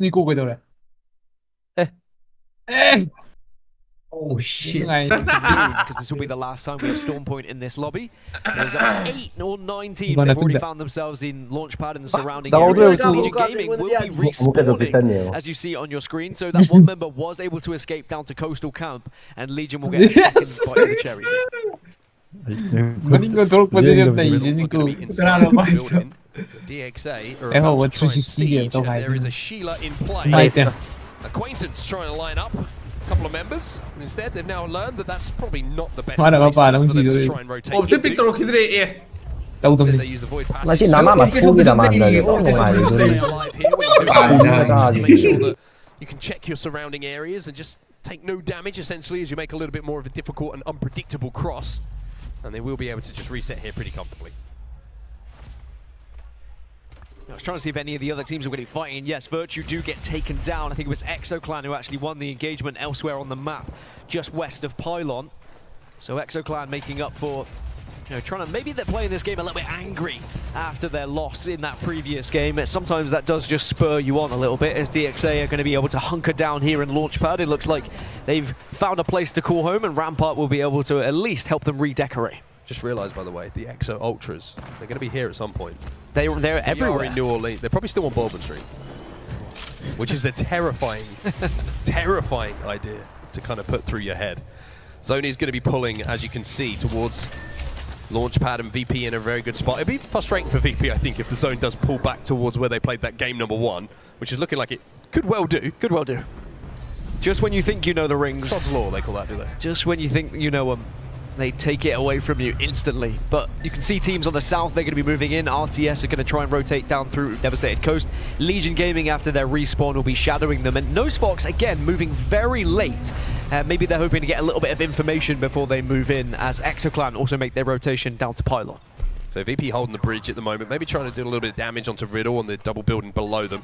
นี่กูไปโดนเลยเอ๊ะ Oh shit. Because this will be the last time we have Storm Point in this lobby. There's 8 or 9 teams that have already found themselves in Launchpad and the surrounding areas. Legion Gaming will be respawning, as you see on your screen. So that one member was able to escape down to Coastal Camp, and Legion will get a second bite of the cherry. Mending gue dorok positif deh ini ku. DXA are about to try and siege, and there is a Sheila in play. Acquaintance trying to line up a couple of members, and instead they've now learned that that's probably not the best place for them to try and rotate. Oh, c'è piccolo che dire Tahu tuh. They use the void passage. Ma sì, una mamma pulita manda che non mai così. You can check your surrounding areas and just take no damage essentially as you make a little bit more of a difficult and unpredictable cross, and they will be able to just reset here pretty comfortably. I was trying to see if any of the other teams were going to be fighting. Yes, Virtue do get taken down. I think it was ExoClan who actually won the engagement elsewhere on the map, just west of Pylon. So ExoClan making up for, you know, trying to, maybe they're playing this game a little bit angry after their loss in that previous game. Sometimes that does just spur you on a little bit, as DXA are going to be able to hunker down here in Launchpad. It looks like they've found a place to call home, and Rampart will be able to at least help them redecorate. Just realised, by the way, the Exo Ultras, they're going to be here at some point. They're everywhere. In New Orleans. They're probably still on Bourbon Street, which is a terrifying, terrifying idea to kind of put through your head. Zony is going to be pulling, as you can see, towards Launchpad, and VP in a very good spot. It'd be frustrating for VP, I think, if the zone does pull back towards where they played that game #1, which is looking like it could well do. Could well do. Just when you think you know the rings. Sod's Law, they call that, do they? Just when you think you know them, they take it away from you instantly. But you can see teams on the south, they're going to be moving in. RTS are going to try and rotate down through Devastated Coast. Legion Gaming, after their respawn, will be shadowing them. And Nosefox, again, moving very late. Maybe they're hoping to get a little bit of information before they move in, as ExoClan also make their rotation down to Pylon. So VP holding the bridge at the moment, maybe trying to do a little bit of damage onto Riddle on the double building below them.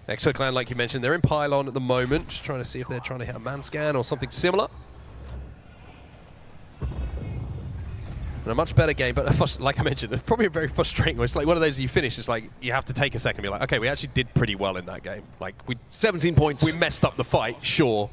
ExoClan, like you mentioned, they're in Pylon at the moment, just trying to see if they're trying to hit a man scan or something similar. And a much better game, but like I mentioned, it's probably a very frustrating. It's like one of those you finish, it's like you have to take a second and be like, okay, we actually did pretty well in that game. Like, 17 points. We messed up the fight, sure,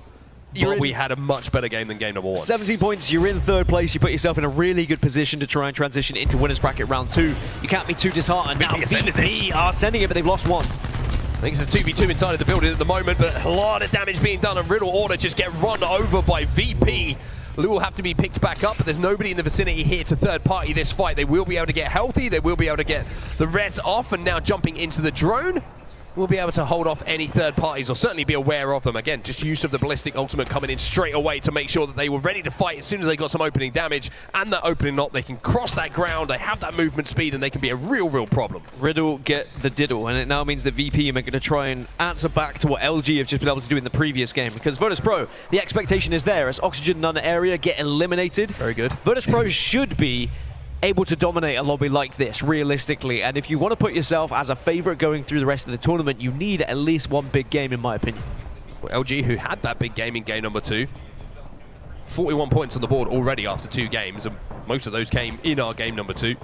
but we had a much better game than game #1. 17 points, you're in 3rd place, you put yourself in a really good position to try and transition into winners bracket round 2. You can't be too disheartened. Now VP are sending it, but they've lost 1. I think it's a 2v2 inside of the building at the moment, but a lot of damage being done, and Riddle Order just get run over by VP. Lou will have to be picked back up, but there's nobody in the vicinity here to third party this fight. They will be able to get healthy, they will be able to get the Reds off, and now jumping into the drone, we'll be able to hold off any third parties, or certainly be aware of them. Again, just use of the Ballistic Ultimate coming in straight away to make sure that they were ready to fight as soon as they got some opening damage, and that opening knot, they can cross that ground, they have that movement speed, and they can be a real problem. Riddle get the diddle, and it now means that VP are going to try and answer back to what LG have just been able to do in the previous game, because Virtus Pro, the expectation is there, as Oxygen None area get eliminated. Very good. Virtus Pro should be able to dominate a lobby like this, realistically, and if you want to put yourself as a favorite going through the rest of the tournament, you need at least one big game, in my opinion. Well, LG, who had that big game in game #2, 41 points on the board already after 2 games, and most of those came in our game #2.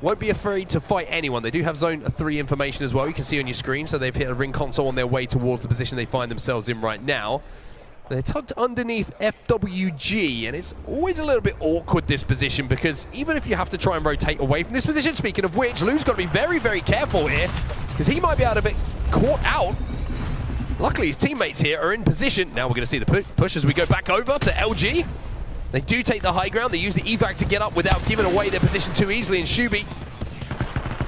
Won't be afraid to fight anyone. They do have Zone 3 information as well, you can see on your screen, so they've hit a ring console on their way towards the position they find themselves in right now. They're tucked underneath FWG, and it's always a little bit awkward, this position, because even if you have to try and rotate away from this position, speaking of which, Lou's got to be very, very careful here, because he might be able to be caught out. Luckily, his teammates here are in position. Now we're going to see the push as we go back over to LG. They do take the high ground. They use the evac to get up without giving away their position too easily, and Shubi,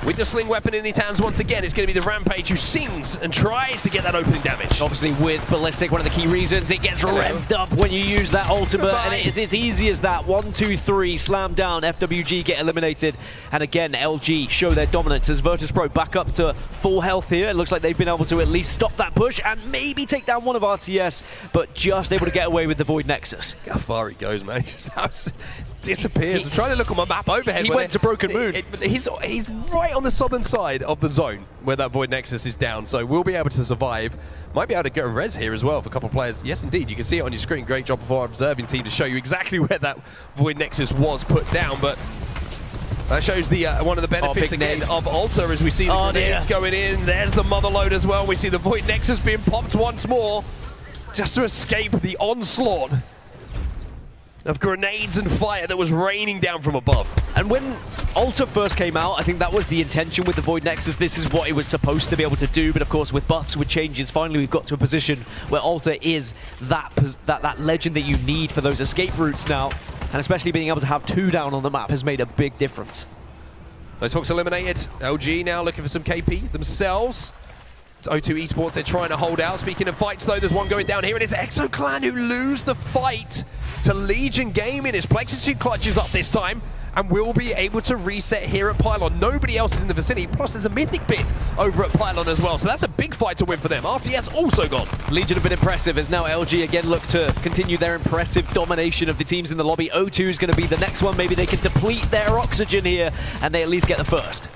with the sling weapon in his hands once again, it's going to be the Rampage who sings and tries to get that opening damage. Obviously with Ballistic, one of the key reasons, it gets revved up when you use that ultimate, and it is as easy as that. 1, 2, 3, slam down, FWG get eliminated, and again, LG show their dominance as Virtus Pro back up to full health here. It looks like they've been able to at least stop that push and maybe take down one of RTS, but just able to get away with the Void Nexus. Look how far he goes, man. Just disappears. I'm trying to look on my map overhead. He went to Broken Moon. He's right on the southern side of the zone where that Void Nexus is down, so we'll be able to survive. Might be able to get a res here as well for a couple of players. Yes, indeed. You can see it on your screen. Great job before observing team to show you exactly where that Void Nexus was put down, but That shows the one of the benefits again of Alta as we see the grenades going in. There's the mother load as well. We see the Void Nexus being popped once more just to escape the onslaught of grenades and fire that was raining down from above. And when Alta first came out, I think that was the intention with the Void Nexus. This is what it was supposed to be able to do, but of course with buffs, with changes, finally we've got to a position where Alta is that legend that you need for those escape routes now. And especially being able to have 2 down on the map has made a big difference. Those folks eliminated. LG now looking for some KP themselves. It's O2 Esports, they're trying to hold out. Speaking of fights though, there's one going down here, and it's ExoClan who lose the fight to Legion Gaming. His Plexitude clutches up this time, and will be able to reset here at Pylon. Nobody else is in the vicinity, plus there's a mythic bit over at Pylon as well, so that's a big fight to win for them. RTS also gone. Legion have been impressive as now LG again look to continue their impressive domination of the teams in the lobby. O2 is going to be the next one. Maybe they can deplete their oxygen here, and they at least get the first.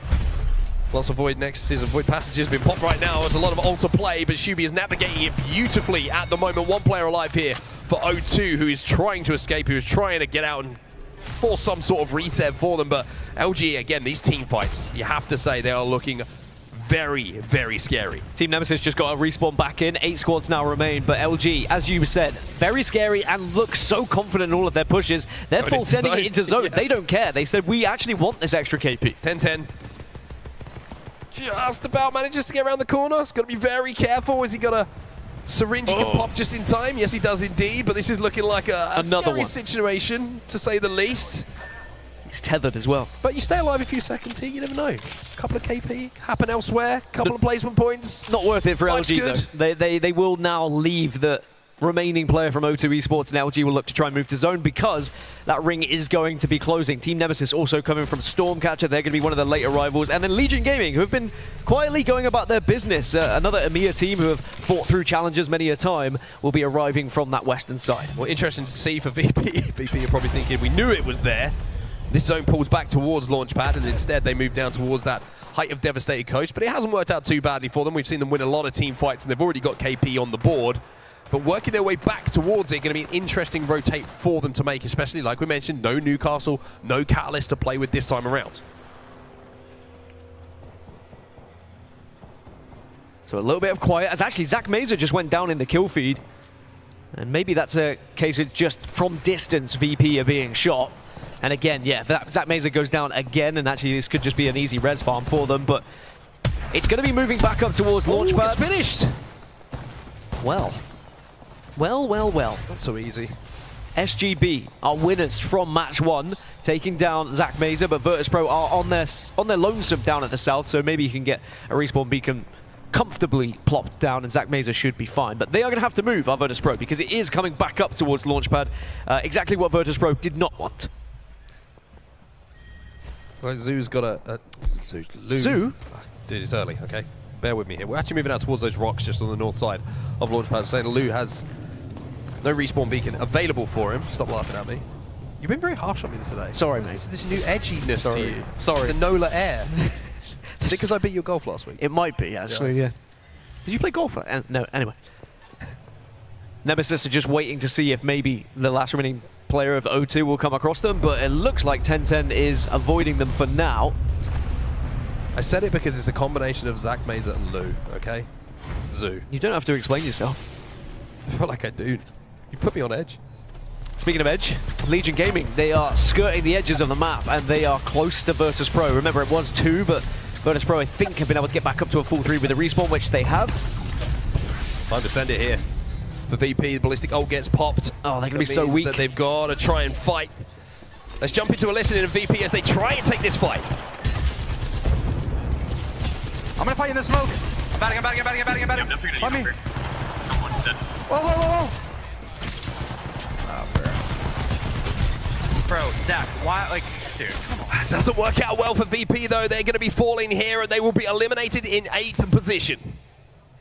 Lots of Void Nexuses and Void Passages being popped right now. There's a lot of Alta play, but Shubi is navigating it beautifully at the moment. One player alive here for O2, who is trying to escape, who is trying to get out and force some sort of reset for them. But LG, again, these team fights, you have to say they are looking very, very scary. Team Nemesis just got a respawn back in. 8 squads now remain, but LG, as you said, very scary and look so confident in all of their pushes. They're full sending it into zone. Yeah. They don't care. They said, we actually want this extra KP. 10-10. Just about manages to get around the corner. He's got to be very careful. Has he got a syringe he can pop just in time? Yes, he does indeed, but this is looking like another scary situation, to say the least. He's tethered as well. But you stay alive a few seconds here, you never know. A couple of KP happen elsewhere, a couple of placement points. Not worth it for LG though. They will now leave the remaining player from O2 Esports, and LG will look to try and move to zone because that ring is going to be closing. Team Nemesis also coming from Stormcatcher. They're going to be one of the late arrivals. And then Legion Gaming, who have been quietly going about their business. Another EMEA team who have fought through challenges many a time will be arriving from that western side. Well, interesting to see for VP. VP are probably thinking, we knew it was there. This zone pulls back towards Launchpad, and instead they move down towards that height of Devastated Coast. But it hasn't worked out too badly for them. We've seen them win a lot of team fights, and they've already got KP on the board. But working their way back towards it, going to be an interesting rotate for them to make, especially, like we mentioned, no Newcastle, no Catalyst to play with this time around. So a little bit of quiet, as actually Zach Mazer just went down in the kill feed. And maybe that's a case of just from distance VP are being shot. And again, yeah, if Zach Mazer goes down again, and actually this could just be an easy res farm for them, but it's going to be moving back up towards Launchpad. It's finished! Well. Not so easy. SGB are winners from match 1, taking down Zach Mazer, but Virtus.pro are on their lonesome down at the south, so maybe you can get a respawn beacon comfortably plopped down and Zach Mazer should be fine. But they are going to have to move, our Virtus.pro, because it is coming back up towards Launchpad. Exactly what Virtus.pro did not want. Well, Zoo's got a Zoo? Dude, it's early, okay? Bear with me here. We're actually moving out towards those rocks just on the north side of Launchpad. Saying Lou has no respawn beacon available for him. Stop laughing at me. You've been very harsh on me today. Sorry, mate. This new edginess to you. Sorry. The Nola air. Is it because I beat you at golf last week? It might be, actually, yeah. Did you play golf? No, anyway. Nemesis are just waiting to see if maybe the last remaining player of O2 will come across them, but it looks like 1010 is avoiding them for now. I said it because it's a combination of Zach Mazer and Lou, okay? Zoo. You don't have to explain yourself. I feel like I do. You put me on edge. Speaking of edge, Legion Gaming, they are skirting the edges of the map and they are close to Virtus.pro. Remember, it was 2, but Virtus.pro, I think, have been able to get back up to a full 3 with a respawn, which they have. Time to send it here. For VP, the ballistic ult gets popped. Oh, they're going to be so weak. That they've got to try and fight. Let's jump into a listening of VP as they try and take this fight. I'm gonna fight in the smoke. I'm batting. Fight me. Whoa. Bro, Zach, why, like, dude, come on. Doesn't work out well for VP though. They're going to be falling here and they will be eliminated in 8th position.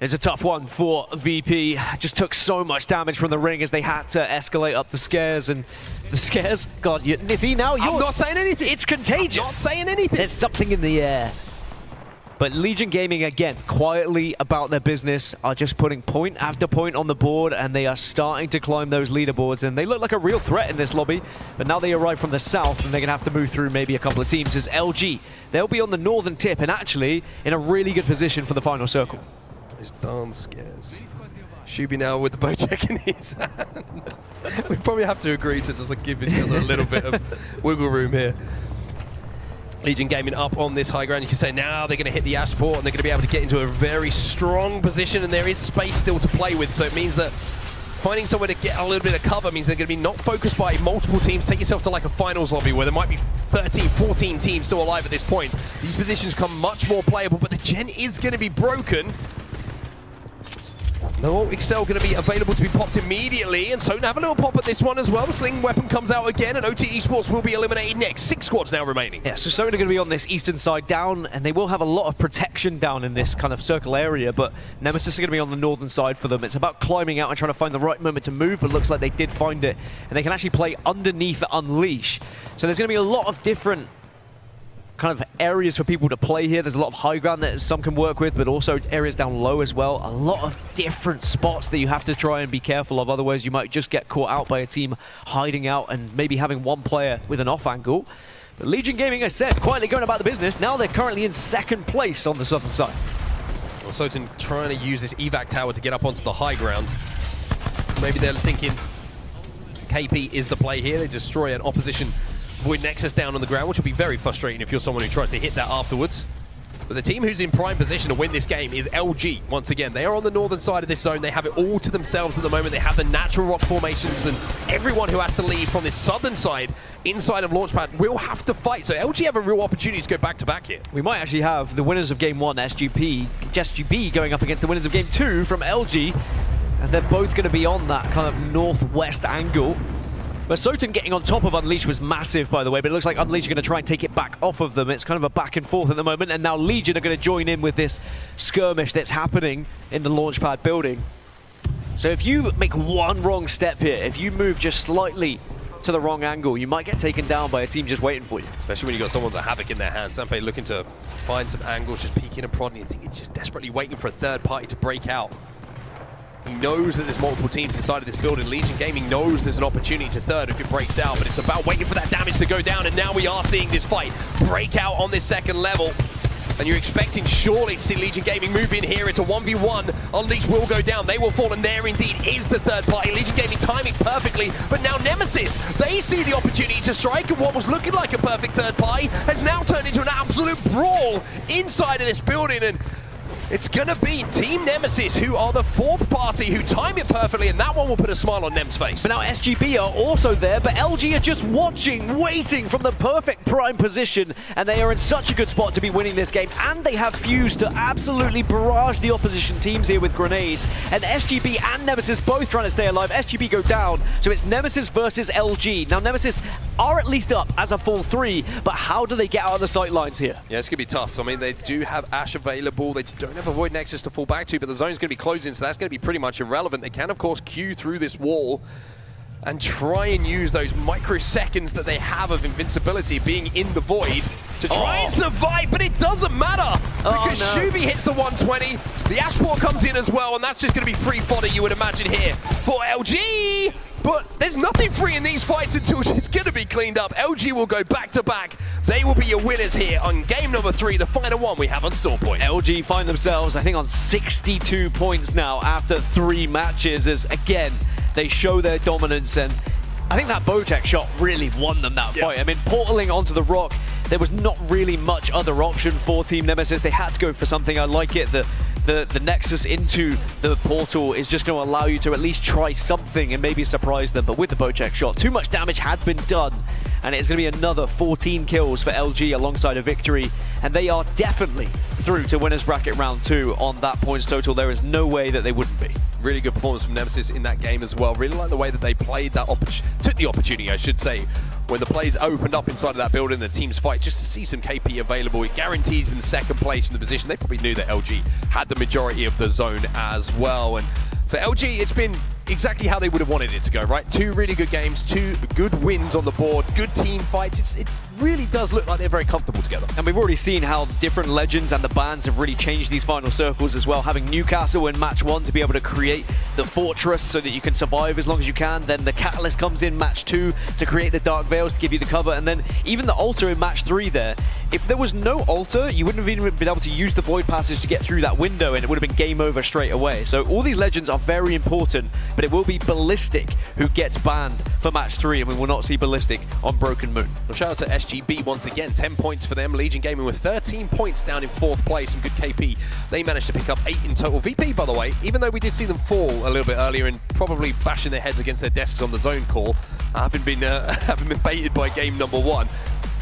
It's a tough one for VP. Just took so much damage from the ring as they had to escalate up the scares, and the scares, God, is he now? I'm not saying anything. It's contagious. I'm not saying anything. There's something in the air. But Legion Gaming, again, quietly about their business, are just putting point after point on the board, and they are starting to climb those leaderboards, and they look like a real threat in this lobby. But now they arrive from the south, and they're going to have to move through maybe a couple of teams. As LG, they'll be on the northern tip, and actually in a really good position for the final circle. It's darn scares. Shubi now with the bow check in his hand. We probably have to agree to just like give each other a little bit of wiggle room here. Legion Gaming up on this high ground. You can say now they're going to hit the ash port and they're going to be able to get into a very strong position, and there is space still to play with. So it means that finding somewhere to get a little bit of cover means they're going to be not focused by multiple teams. Take yourself to like a finals lobby where there might be 13, 14 teams still alive at this point. These positions become much more playable, but the gen is going to be broken. No Excel going to be available to be popped immediately, and so have a little pop at this one as well. The sling weapon comes out again, and OT Esports will be eliminated next. 6 squads now remaining. Yeah, so Soda are going to be on this eastern side down, and they will have a lot of protection down in this kind of circle area, but Nemesis are going to be on the northern side for them. It's about climbing out and trying to find the right moment to move, but it looks like they did find it, and they can actually play underneath Unleash. So there's going to be a lot of different kind of areas for people to play here. There's a lot of high ground that some can work with, but also areas down low as well. A lot of different spots that you have to try and be careful of, otherwise you might just get caught out by a team hiding out and maybe having one player with an off angle. But Legion Gaming, I said, quietly going about the business. Now they're currently in second place on the southern side. Well, Soten trying to use this evac tower to get up onto the high ground. Maybe they're thinking KP is the play here. They destroy an opposition Void Nexus down on the ground, which will be very frustrating if you're someone who tries to hit that afterwards. But the team who's in prime position to win this game is LG. Once again, they are on the northern side of this zone. They have it all to themselves at the moment. They have the natural rock formations, and everyone who has to leave from this southern side inside of Launchpad will have to fight. So LG have a real opportunity to go back-to-back here. We might actually have the winners of Game 1, SGB, going up against the winners of Game 2 from LG, as they're both going to be on that kind of northwest angle. But Soten getting on top of Unleash was massive, by the way, but it looks like Unleash are going to try and take it back off of them. It's kind of a back and forth at the moment, and now Legion are going to join in with this skirmish that's happening in the Launchpad building. So if you make one wrong step here, if you move just slightly to the wrong angle, you might get taken down by a team just waiting for you. Especially when you've got someone with the Havoc in their hands. Sampe looking to find some angles, just peeking and prodding. I think it's just desperately waiting for a third party to break out. He knows that there's multiple teams inside of this building. Legion Gaming knows there's an opportunity to third if it breaks out, but it's about waiting for that damage to go down, and now we are seeing this fight break out on this second level. And you're expecting surely to see Legion Gaming move in here. It's a 1v1. Unleash will go down. They will fall, and there indeed is the third party. Legion Gaming timing perfectly, but now Nemesis, they see the opportunity to strike, and what was looking like a perfect third party has now turned into an absolute brawl inside of this building. And it's gonna be Team Nemesis who are the fourth party who time it perfectly, and that one will put a smile on Nem's face. But now SGB are also there, but LG are just watching, waiting from the perfect prime position, and they are in such a good spot to be winning this game, and they have Fuse to absolutely barrage the opposition teams here with grenades, and SGB and Nemesis both trying to stay alive. SGB go down, so it's Nemesis versus LG. Now Nemesis are at least up as a full 3, but how do they get out of the sight lines here? Yeah, it's gonna be tough. I mean, they do have Ash available. They don't have a Void Nexus to fall back to, but the zone's going to be closing, so that's going to be pretty much irrelevant. They can, of course, queue through this wall and try and use those microseconds that they have of invincibility being in the Void to try and survive, but it doesn't matter because Shubi hits the 120, the Ashport comes in as well, and that's just going to be free fodder, you would imagine, here for LG. But there's nothing free in these fights until it's going to be cleaned up. LG will go back-to-back. They will be your winners here on game number 3, the final one we have on Stormpoint. LG find themselves, I think, on 62 points now after 3 matches, as, again, they show their dominance, and I think that Bocek shot really won them that fight. I mean, portaling onto the rock, there was not really much other option for Team Nemesis. They had to go for something. I like it. The Nexus into the portal is just going to allow you to at least try something and maybe surprise them. But with the Bocek shot, too much damage had been done, and it's going to be another 14 kills for LG alongside a victory, and they are definitely through to winners bracket round 2 on that points total. There is no way that they wouldn't be. Really good performance from Nemesis in that game as well. Really like the way that they played that, took the opportunity, I should say, when the plays opened up inside of that building, the teams fight, just to see some KP available. It guarantees them second place in the position. They probably knew that LG had the majority of the zone as well. And for LG, it's been exactly how they would have wanted it to go, right? 2 really good games, 2 good wins on the board, good team fights. It really does look like they're very comfortable together. And we've already seen how different legends and the bands have really changed these final circles as well. Having Newcastle in match 1 to be able to create the fortress so that you can survive as long as you can. Then the Catalyst comes in match 2 to create the Dark Veils to give you the cover. And then even the Altar in match 3 there. If there was no Altar, you wouldn't have even been able to use the Void Passage to get through that window, and it would have been game over straight away. So all these legends are very important, but it will be Ballistic who gets banned for match 3, and we will not see Ballistic on Broken Moon. Well, shout out to SGB once again, 10 points for them. Legion Gaming with 13 points down in 4th place, some good KP. They managed to pick up 8 in total. VP, by the way, even though we did see them fall a little bit earlier and probably bashing their heads against their desks on the zone call, having been baited by game number 1,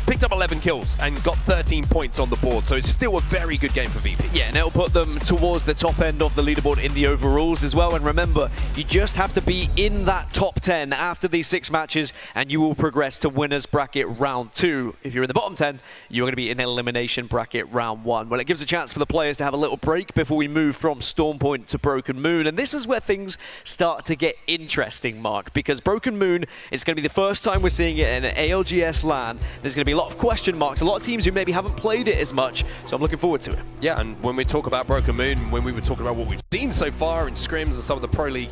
picked up 11 kills and got 13 points on the board, so it's still a very good game for VP. Yeah, and it'll put them towards the top end of the leaderboard in the overalls as well. And remember, you just have to be in that top 10 after these 6 matches, and you will progress to winners bracket round 2. If you're in the bottom 10, you're going to be in elimination bracket round 1. Well, it gives a chance for the players to have a little break before we move from Storm Point to Broken Moon, and this is where things start to get interesting, Mark, because Broken Moon is going to be the first time we're seeing it in an ALGS LAN. There's going to be a lot of question marks, a lot of teams who maybe haven't played it as much, so I'm looking forward to it. Yeah, and when we talk about Broken Moon, when we were talking about what we've seen so far in scrims and some of the Pro League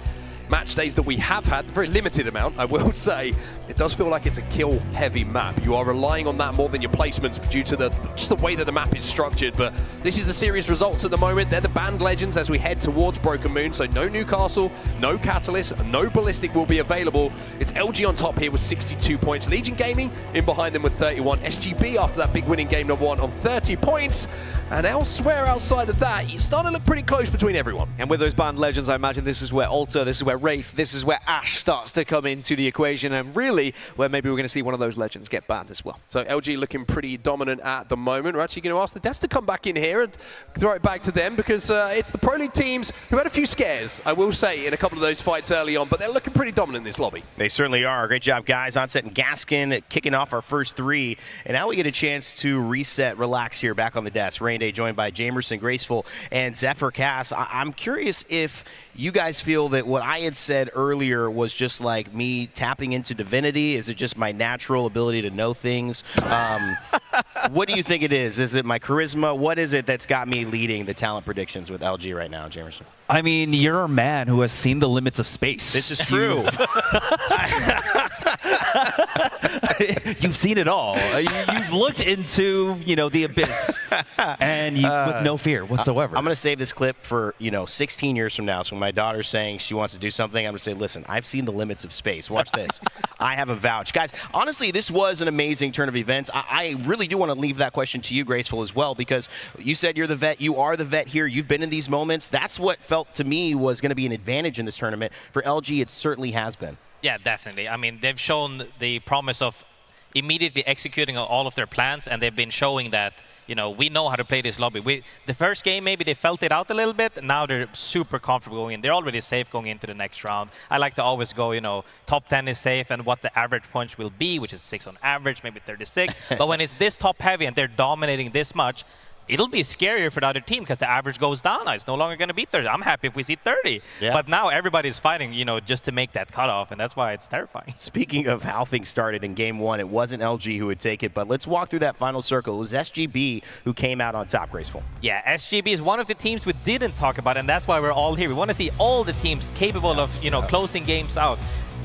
match days that we have had, very limited amount, I will say, it does feel like it's a kill-heavy map. You are relying on that more than your placements due to just the way that the map is structured, but this is the series results at the moment. They're the banned legends as we head towards Broken Moon, so no Newcastle, no Catalyst, no Ballistic will be available. It's LG on top here with 62 points. Legion Gaming in behind them with 31. SGB after that big win in game number 1 on 30 points. And elsewhere outside of that, it's starting to look pretty close between everyone. And with those banned legends, I imagine this is where Altar, this is where Wraith, this is where Ash starts to come into the equation, and really where maybe we're going to see one of those legends get banned as well. So LG looking pretty dominant at the moment. We're actually going to ask the Devs to come back in here and throw it back to them, because it's the Pro League teams who had a few scares, I will say, in a couple of those fights early on, but they're looking pretty dominant in this lobby. They certainly are. Great job, guys. Onset and Gaskin kicking off our first 3, and now we get a chance to reset, relax here back on the desk. Rain Day joined by Jamerson, Graceful, and Zephyr Cass. I'm curious if you guys feel that what I had said earlier was just like me tapping into divinity. Is it just my natural ability to know things? What do you think it is? Is it my charisma? What is it that's got me leading the talent predictions with LG right now, Jamerson? I mean, you're a man who has seen the limits of space. This is true. You've seen it all. You've looked into, the abyss, and with no fear whatsoever. I'm going to save this clip for, 16 years from now. So when my daughter's saying she wants to do something, I'm going to say, listen, I've seen the limits of space. Watch this. I have a vouch. Guys, honestly, this was an amazing turn of events. I really do want to leave that question to you, Graceful, as well, because you said you're the vet. You are the vet here. You've been in these moments. That's what felt to me was going to be an advantage in this tournament. For LG, it certainly has been. Yeah, definitely. I mean, they've shown the promise of immediately executing all of their plans, and they've been showing that, we know how to play this lobby. The first game, maybe they felt it out a little bit. Now they're super comfortable going in. They're already safe going into the next round. I like to always go, top 10 is safe, and what the average points will be, which is 6 on average, maybe 36. But when it's this top heavy and they're dominating this much, it'll be scarier for the other team because the average goes down. It's no longer going to be 30. I'm happy if we see 30. Yeah. But now everybody's fighting, just to make that cutoff, and that's why it's terrifying. Speaking of how things started in Game 1, it wasn't LG who would take it, but let's walk through that final circle. It was SGB who came out on top, Graceful. Yeah, SGB is one of the teams we didn't talk about, and that's why we're all here. We want to see all the teams capable of, closing games out.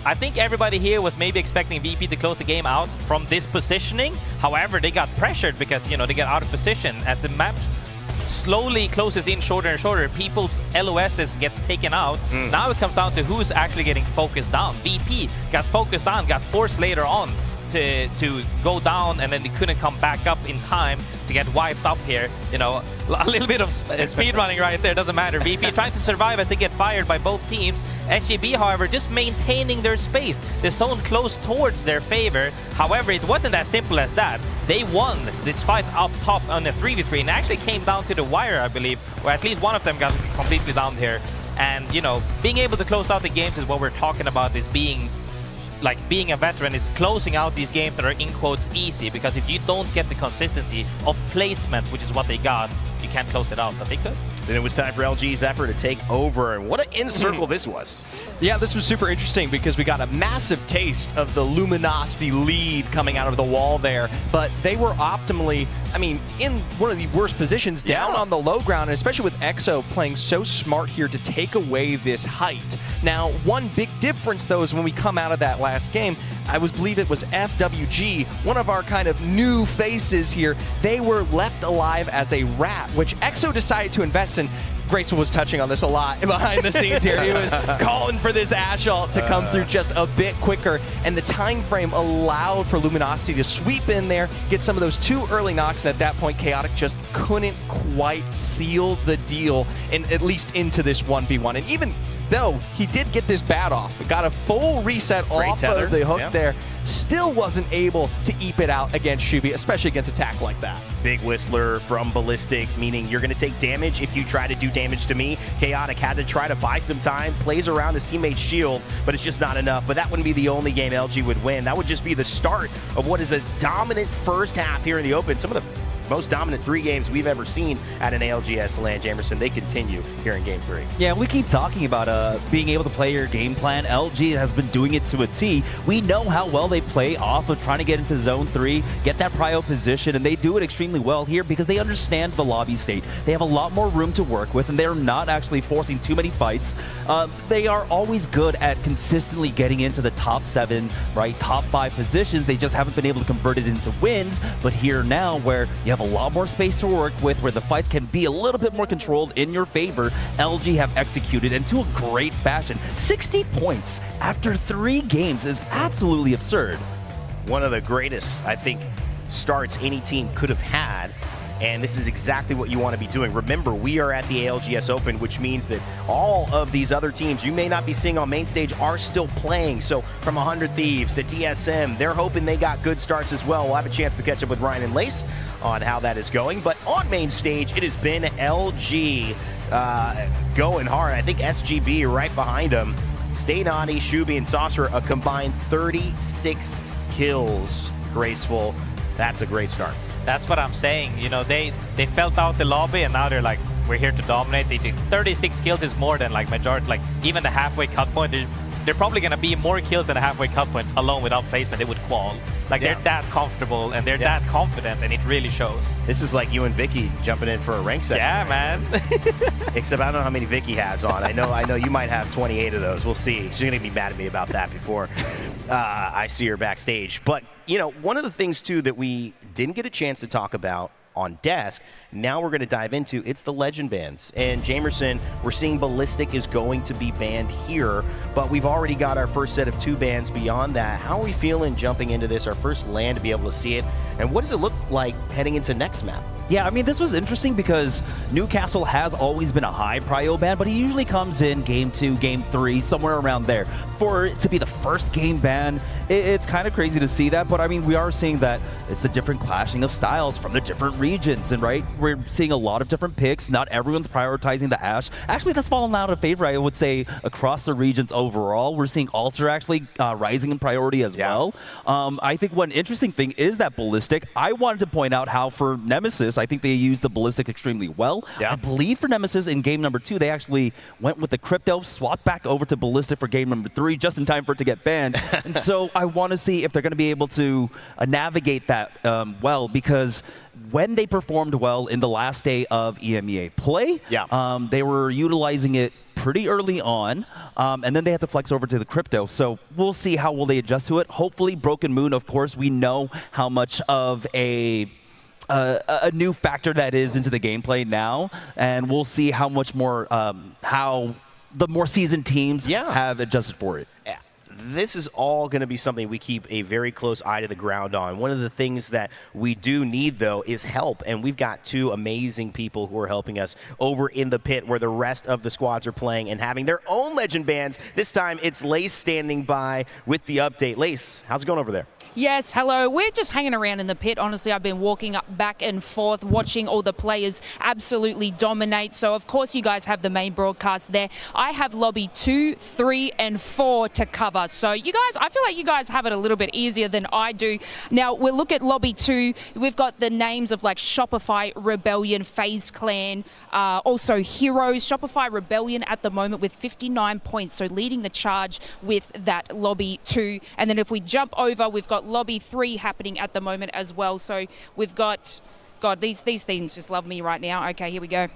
I think everybody here was maybe expecting VP to close the game out from this positioning. However, they got pressured because, they got out of position. As the map slowly closes in shorter and shorter, people's LOSs gets taken out. Now it comes down to who's actually getting focused down. VP got focused down, got forced later on to go down, and then they couldn't come back up in time to get wiped up here. A little bit of speed running right there, doesn't matter. VP trying to survive as they get fired by both teams. SGB, however, just maintaining their space. The zone closed towards their favor. However, it wasn't as simple as that. They won this fight up top on the 3v3, and actually came down to the wire, I believe, or at least one of them got completely down here. And, being able to close out the games is what we're talking about, is being a veteran, is closing out these games that are in quotes easy, because if you don't get the consistency of placement, which is what they got, you can't close it out, but they could. Then it was time for LG's effort to take over, and what an in-circle this was. Yeah, this was super interesting because we got a massive taste of the Luminosity lead coming out of the wall there, but they were optimally, I mean, in one of the worst positions down on the low ground, and especially with EXO playing so smart here to take away this height. Now, one big difference, though, is when we come out of that last game, I believe it was FWG, one of our kind of new faces here. They were left alive as a rat, which EXO decided to invest in. Grayson was touching on this a lot behind the scenes here. He was calling for this Ash ult to come through just a bit quicker, and the time frame allowed for Luminosity to sweep in there, get some of those 2 early knocks, and at that point, Chaotic just couldn't quite seal the deal, and at least into this 1v1. And even though he did get this bat off, got a full reset off of the hook there, still wasn't able to eke it out against Shubi, especially against attack like that. Big Whistler from Ballistic, meaning you're going to take damage if you try to do damage to me. Chaotic had to try to buy some time, plays around his teammate's shield, but it's just not enough. But that wouldn't be the only game LG would win. That would just be the start of what is a dominant first half here in the Open. Some of the most dominant 3 games we've ever seen at an ALGS LAN. Jamerson, they continue here in Game 3. Yeah, we keep talking about being able to play your game plan. LG has been doing it to a T. We know how well they play off of trying to get into Zone 3, get that prio position, and they do it extremely well here because they understand the lobby state. They have a lot more room to work with, and they're not actually forcing too many fights. They are always good at consistently getting into the top 7, right, top 5 positions. They just haven't been able to convert it into wins, but here now where you have a lot more space to work with, where the fights can be a little bit more controlled in your favor, LG have executed into a great fashion. 60 points after 3 games is absolutely absurd. One of the greatest, I think, starts any team could have had, and this is exactly what you want to be doing. Remember, we are at the ALGS Open, which means that all of these other teams you may not be seeing on main stage are still playing. So from 100 Thieves to TSM, they're hoping they got good starts as well. We'll have a chance to catch up with Ryan and Lace on how that is going. But on main stage, it has been LG going hard. I think SGB right behind them. Stay Naughty, Shubi, and Saucer, a combined 36 kills. Graceful. That's a great start. That's what I'm saying. You know, they felt out the lobby, and now they're like, we're here to dominate. They did 36 kills is more than like majority, like even the halfway cut point. They're probably gonna be more kills than a halfway cut point alone without placement. They would qual. Like they're that comfortable and they're that confident, and it really shows. This is like you and Vicky jumping in for a rank session. Yeah, man. Except I don't know how many Vicky has on. I know you might have 28 of those. We'll see. She's gonna be mad at me about that before I see her backstage. But you know, one of the things too that we didn't get a chance to talk about on desk, now we're going to dive into, it's the legend bans. And Jamerson, we're seeing Ballistic is going to be banned here, but we've already got our first set of 2 bans beyond that. How are we feeling jumping into this, our first LAN to be able to see it? And what does it look like heading into next map? Yeah, I mean, this was interesting because Newcastle has always been a high prio ban, but he usually comes in Game 2, Game 3, somewhere around there. For it to be the first game ban, it's kind of crazy to see that, but I mean, we are seeing that it's the different clashing of styles from the different regions, and right, we're seeing a lot of different picks. Not everyone's prioritizing the Ashe. Actually, that's fallen out of favor, I would say, across the regions overall. We're seeing Alter actually rising in priority as well. I think one interesting thing is that Ballistic. I wanted to point out how for Nemesis, I think they used the Ballistic extremely well. I believe for Nemesis in game number 2, they actually went with the Crypto, swapped back over to Ballistic for game number 3, just in time for it to get banned. And so I want to see if they're going to be able to navigate that well, because when they performed well in the last day of EMEA play, they were utilizing it pretty early on, and then they had to flex over to the Crypto. So we'll see how will they adjust to it. Hopefully Broken Moon, of course, we know how much of a new factor that is into the gameplay now, and we'll see how much more, how the more seasoned teams have adjusted for it. This is all going to be something we keep a very close eye to the ground on. One of the things that we do need, though, is help, and we've got 2 amazing people who are helping us over in the pit where the rest of the squads are playing and having their own legend bans. This time, it's Lace standing by with the update. Lace, how's it going over there? Yes, hello. We're just hanging around in the pit. Honestly, I've been walking up back and forth, watching all the players absolutely dominate. So, of course, you guys have the main broadcast there. I have lobby 2, 3, and 4 to cover. So, you guys, I feel like you guys have it a little bit easier than I do. Now, we'll look at lobby 2. We've got the names of like Shopify, Rebellion, FaZe Clan, also Heroes. Shopify Rebellion at the moment with 59 points, so leading the charge with that lobby 2. And then if we jump over, we've got lobby 3 happening at the moment as well. So we've got, God, these themes just love me right now. Okay, here we go.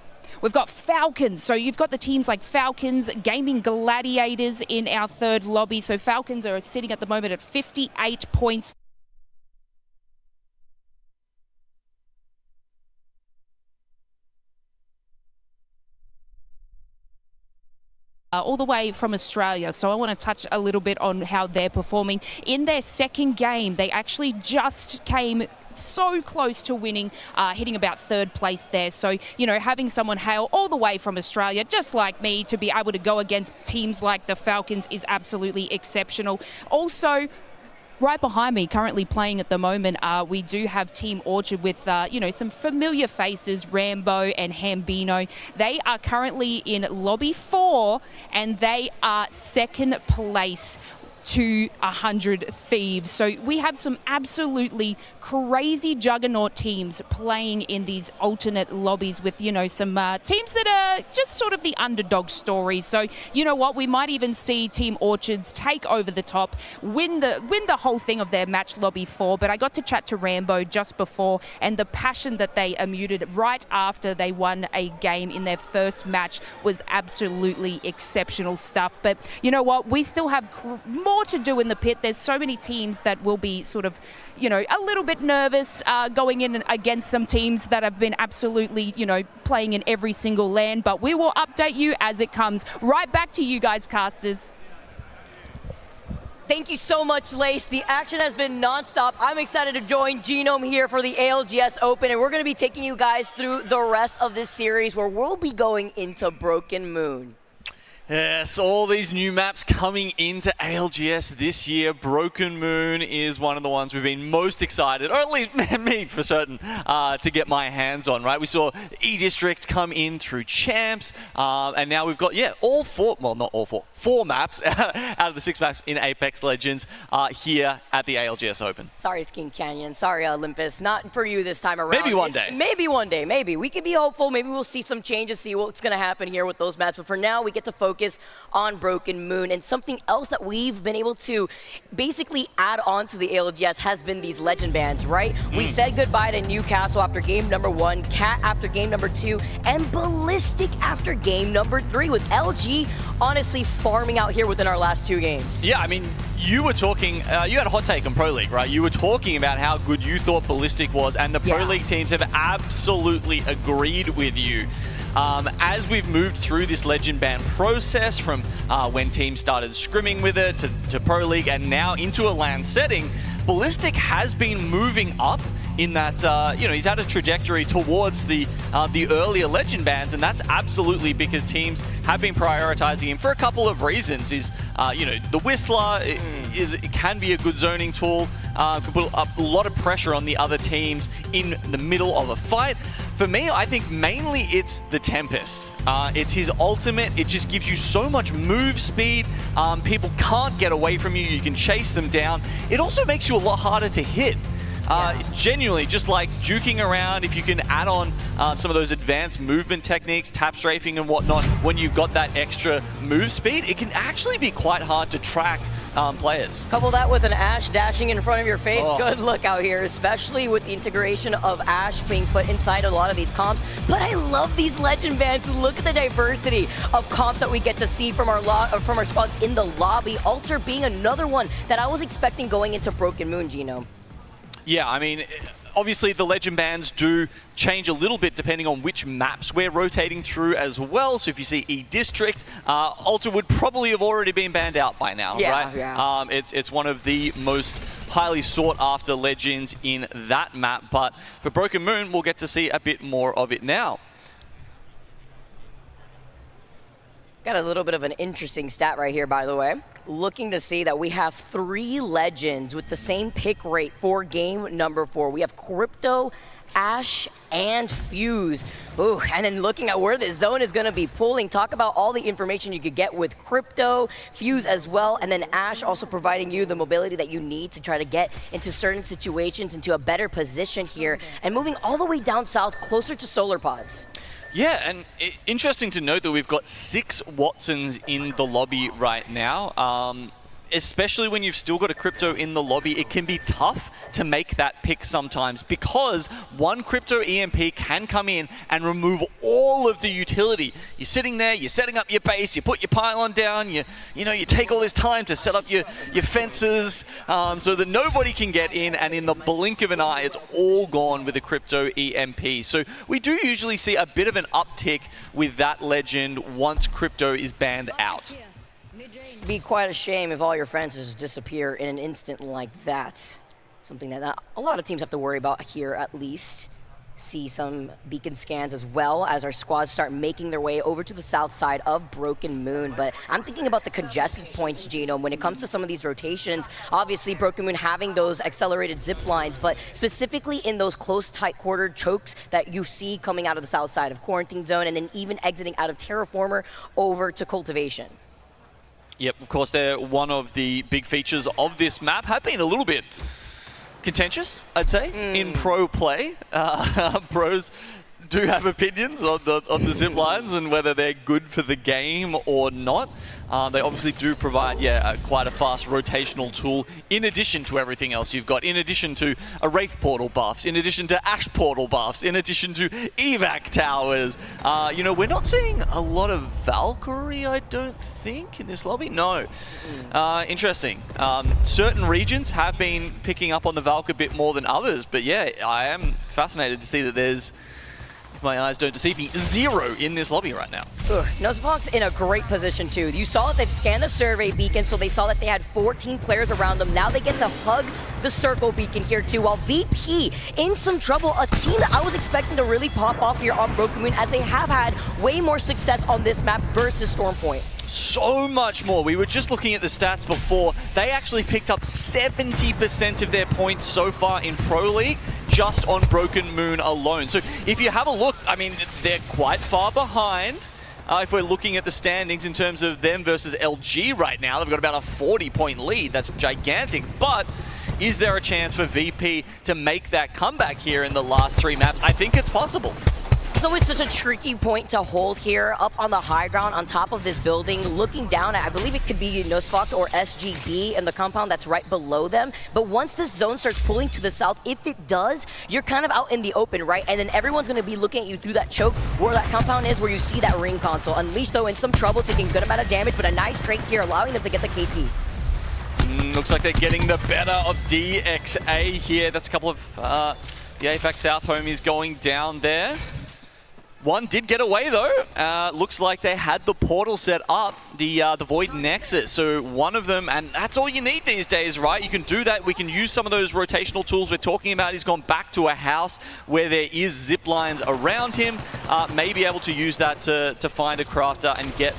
We've got Falcons. So you've got the teams like Falcons, Gaming Gladiators in our third lobby. So Falcons are sitting at the moment at 58 points. All the way from Australia. So I want to touch a little bit on how they're performing. In their second game, they actually just came so close to winning, hitting about third place there. So, you know, having someone hail all the way from Australia, just like me, to be able to go against teams like the Falcons is absolutely exceptional. Also, right behind me, currently playing at the moment, we do have Team Orchard with, you know, some familiar faces, Rambo and Hambino. They are currently in lobby 4, and they are second place to 100 Thieves. So we have some absolutely crazy juggernaut teams playing in these alternate lobbies with, you know, some teams that are just sort of the underdog stories. So, you know what, we might even see Team Orchards take over the top, win the whole thing of their match lobby 4. But I got to chat to Rambo just before, and the passion that they emuted right after they won a game in their first match was absolutely exceptional stuff. But you know what, we still have more to do in the pit. There's so many teams that will be sort of, you know, a little bit nervous going in against some teams that have been absolutely, you know, playing in every single LAN. But we will update you as it comes. Right back to you guys, casters. Thank you so much, Lace. The action has been nonstop. I'm excited to join Genome here for the ALGS Open, and we're going to be taking you guys through the rest of this series where we'll be going into Broken Moon. Yes, all these new maps coming into ALGS this year. Broken Moon is one of the ones we've been most excited, or at least me for certain, to get my hands on, right? We saw E-District come in through Champs, and now we've got, all 4, well, not all 4, 4 maps out of the 6 maps in Apex Legends here at the ALGS Open. Sorry, King Canyon. Sorry, Olympus. Not for you this time around. Maybe one day. Maybe one day. Maybe. We could be hopeful. Maybe we'll see some changes, see what's going to happen here with those maps. But for now, we get to focus on Broken Moon. And something else that we've been able to basically add on to the ALGS has been these legend bans, right? We said goodbye to Newcastle after game number 1, Cat after game number 2, and Ballistic after game number 3, with LG honestly farming out here within our last 2 games. Yeah, I mean, you were talking, you had a hot take on Pro League, right? You were talking about how good you thought Ballistic was, and the Pro League teams have absolutely agreed with you. As we've moved through this legend ban process from when teams started scrimming with it to Pro League and now into a LAN setting, Ballistic has been moving up in that, you know, he's had a trajectory towards the earlier legend bans, and that's absolutely because teams have been prioritizing him for a couple of reasons. Is, you know, the Whistler it can be a good zoning tool, can put up a lot of pressure on the other teams in the middle of a fight. For me, I think mainly it's the Tempest. It's his ultimate. It just gives you so much move speed. People can't get away from you. You can chase them down. It also makes you a lot harder to hit. Genuinely, just like juking around, if you can add on some of those advanced movement techniques, tap strafing and whatnot, when you've got that extra move speed, it can actually be quite hard to track players. Couple that with an Ashe dashing in front of your face. Good look out here, especially with the integration of Ashe being put inside a lot of these comps. But I love these legend bans. Look at the diversity of comps that we get to see from our squads in the lobby. Alter being another one that I was expecting going into Broken Moon, Genome. Yeah, I mean, obviously the legend bans do change a little bit depending on which maps we're rotating through as well. So if you see E-District, Alter would probably have already been banned out by now, right? Yeah. It's one of the most highly sought after legends in that map, but for Broken Moon, we'll get to see a bit more of it now. Got a little bit of an interesting stat right here, by the way. Looking to see that we have 3 legends with the same pick rate for game number 4. We have Crypto, Ash, and Fuse. Ooh, and then looking at where this zone is going to be pulling, talk about all the information you could get with Crypto, Fuse as well, and then Ash also providing you the mobility that you need to try to get into certain situations, into a better position here, and moving all the way down south, closer to solar pods. Yeah, and interesting to note that we've got 6 Watsons in the lobby right now. Especially when you've still got a Crypto in the lobby, it can be tough to make that pick sometimes because one Crypto EMP can come in and remove all of the utility. You're sitting there, you're setting up your base, you put your pylon down, you take all this time to set up your fences so that nobody can get in, and in the blink of an eye, it's all gone with a Crypto EMP. So we do usually see a bit of an uptick with that legend once Crypto is banned out. It'd be quite a shame if all your fences disappear in an instant like that. Something that a lot of teams have to worry about here, at least. See some beacon scans as well as our squads start making their way over to the south side of Broken Moon. But I'm thinking about the congested points, Genome, when it comes to some of these rotations. Obviously, Broken Moon having those accelerated zip lines, but specifically in those close, tight-quartered chokes that you see coming out of the south side of Quarantine Zone, and then even exiting out of Terraformer over to Cultivation. Yep, of course, they're one of the big features of this map. Have been a little bit contentious, I'd say, in pro play. Pros do have opinions on the zip lines and whether they're good for the game or not. They obviously do provide, quite a fast rotational tool in addition to everything else you've got, in addition to a Wraith portal buffs, in addition to Ash portal buffs, in addition to evac towers. We're not seeing a lot of Valkyrie, I don't think, in this lobby. No. Interesting. Certain regions have been picking up on the Valk a bit more than others, but yeah, I am fascinated to see that there's, if my eyes don't deceive me, 0 in this lobby right now. Nuzlocke's in a great position too. You saw that they'd scanned the survey beacon, so they saw that they had 14 players around them. Now they get to hug the circle beacon here too, while VP in some trouble. A team that I was expecting to really pop off here on Broken Moon, as they have had way more success on this map versus Stormpoint. So much more. We were just looking at the stats before. They actually picked up 70% of their points so far in Pro League just on Broken Moon alone. So if you have a look, I mean, they're quite far behind. If we're looking at the standings in terms of them versus LG right now, they've got about a 40-point lead. That's gigantic. But is there a chance for VP to make that comeback here in the last 3 maps? I think it's possible. It's always such a tricky point to hold here, up on the high ground on top of this building, looking down at, I believe it could be Nosfox or SGB in the compound that's right below them. But once this zone starts pulling to the south, if it does, you're kind of out in the open, right? And then everyone's going to be looking at you through that choke where that compound is, where you see that ring console. Unleashed, though, in some trouble, taking a good amount of damage, but a nice trade here, allowing them to get the KP. Looks like they're getting the better of DXA here. That's a couple of the AFAC South homies going down there. One did get away though. Looks like they had the portal set up, the Void Nexus. So one of them, and that's all you need these days, right? You can do that. We can use some of those rotational tools we're talking about. He's gone back to a house where there is zip lines around him. May be able to use that to find a crafter and get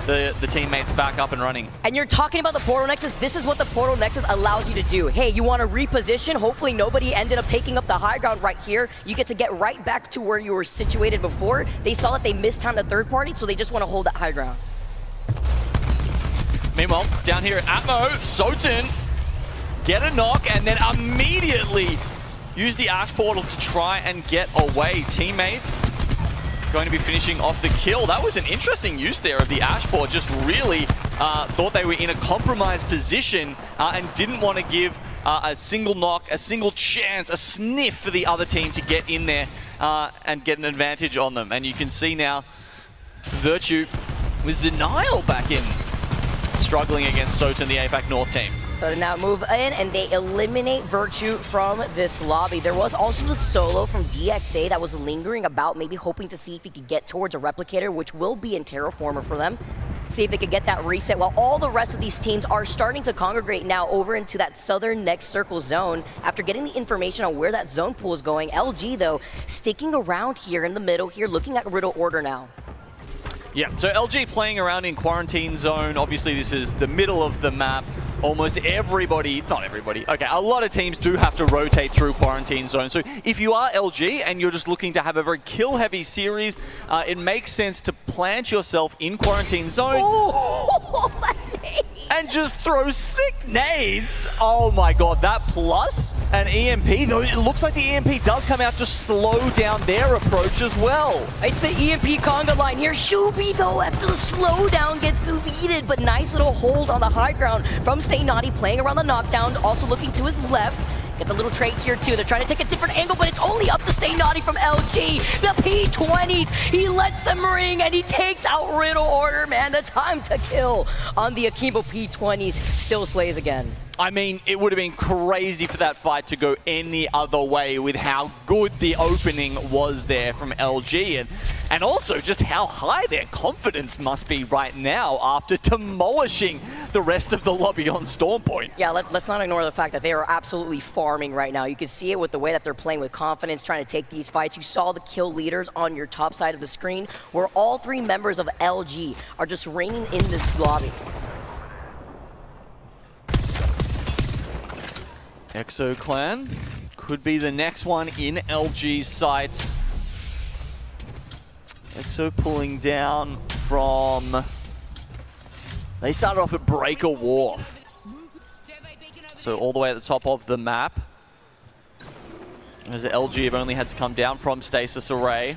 the teammates back up and running. And you're talking about the Portal Nexus. This is what the Portal Nexus allows you to do. Hey, you want to reposition? Hopefully nobody ended up taking up the high ground right here. You get to get right back to where you were situated before. They saw that they missed time the third party, so they just want to hold that high ground. Meanwhile, down here at Atmo, Soten get a knock and then immediately use the Ash portal to try and get away. Teammates going to be finishing off the kill. That was an interesting use there of the Ash portal. Just really thought they were in a compromised position and didn't want to give a single knock, a single chance, a sniff for the other team to get in there and get an advantage on them. And you can see now Virtue with Zenile back in, struggling against Soten, the APAC North team. So to now move in, and they eliminate Virtue from this lobby. There was also the solo from DXA that was lingering about, maybe hoping to see if he could get towards a replicator, which will be in Terraformer for them. See if they could get that reset, while all the rest of these teams are starting to congregate now over into that southern next circle zone. After getting the information on where that zone pool is going, LG, though, sticking around here in the middle here, looking at Riddle Order now. Yeah, so LG playing around in quarantine zone. Obviously, this is the middle of the map. Almost everybody, not everybody, okay, a lot of teams do have to rotate through quarantine zone. So if you are LG and you're just looking to have a very kill-heavy series, it makes sense to plant yourself in quarantine zone. And just throw sick nades. Oh my god, that plus an EMP, though it looks like the EMP does come out to slow down their approach as well. It's the EMP conga line here. Shubi, though, after the slowdown gets deleted, but nice little hold on the high ground from Stay Naughty, playing around the knockdown, also looking to his left. Get the little trait here too. They're trying to take a different angle, but it's only up to Stay Naughty from LG. The P20s, he lets them ring and he takes out Riddle Order, man. The time to kill on the Akimbo P20s still slays again. I mean, it would have been crazy for that fight to go any other way with how good the opening was there from LG, and also just how high their confidence must be right now after demolishing the rest of the lobby on Storm Point. Yeah, let's not ignore the fact that they are absolutely farming right now. You can see it with the way that they're playing with confidence, trying to take these fights. You saw the kill leaders on your top side of the screen, where all 3 members of LG are just reigning in this lobby. Exo Clan could be the next one in LG's sights. Exo pulling down from... They started off at Breaker Wharf. So all the way at the top of the map. As LG have only had to come down from Stasis Array.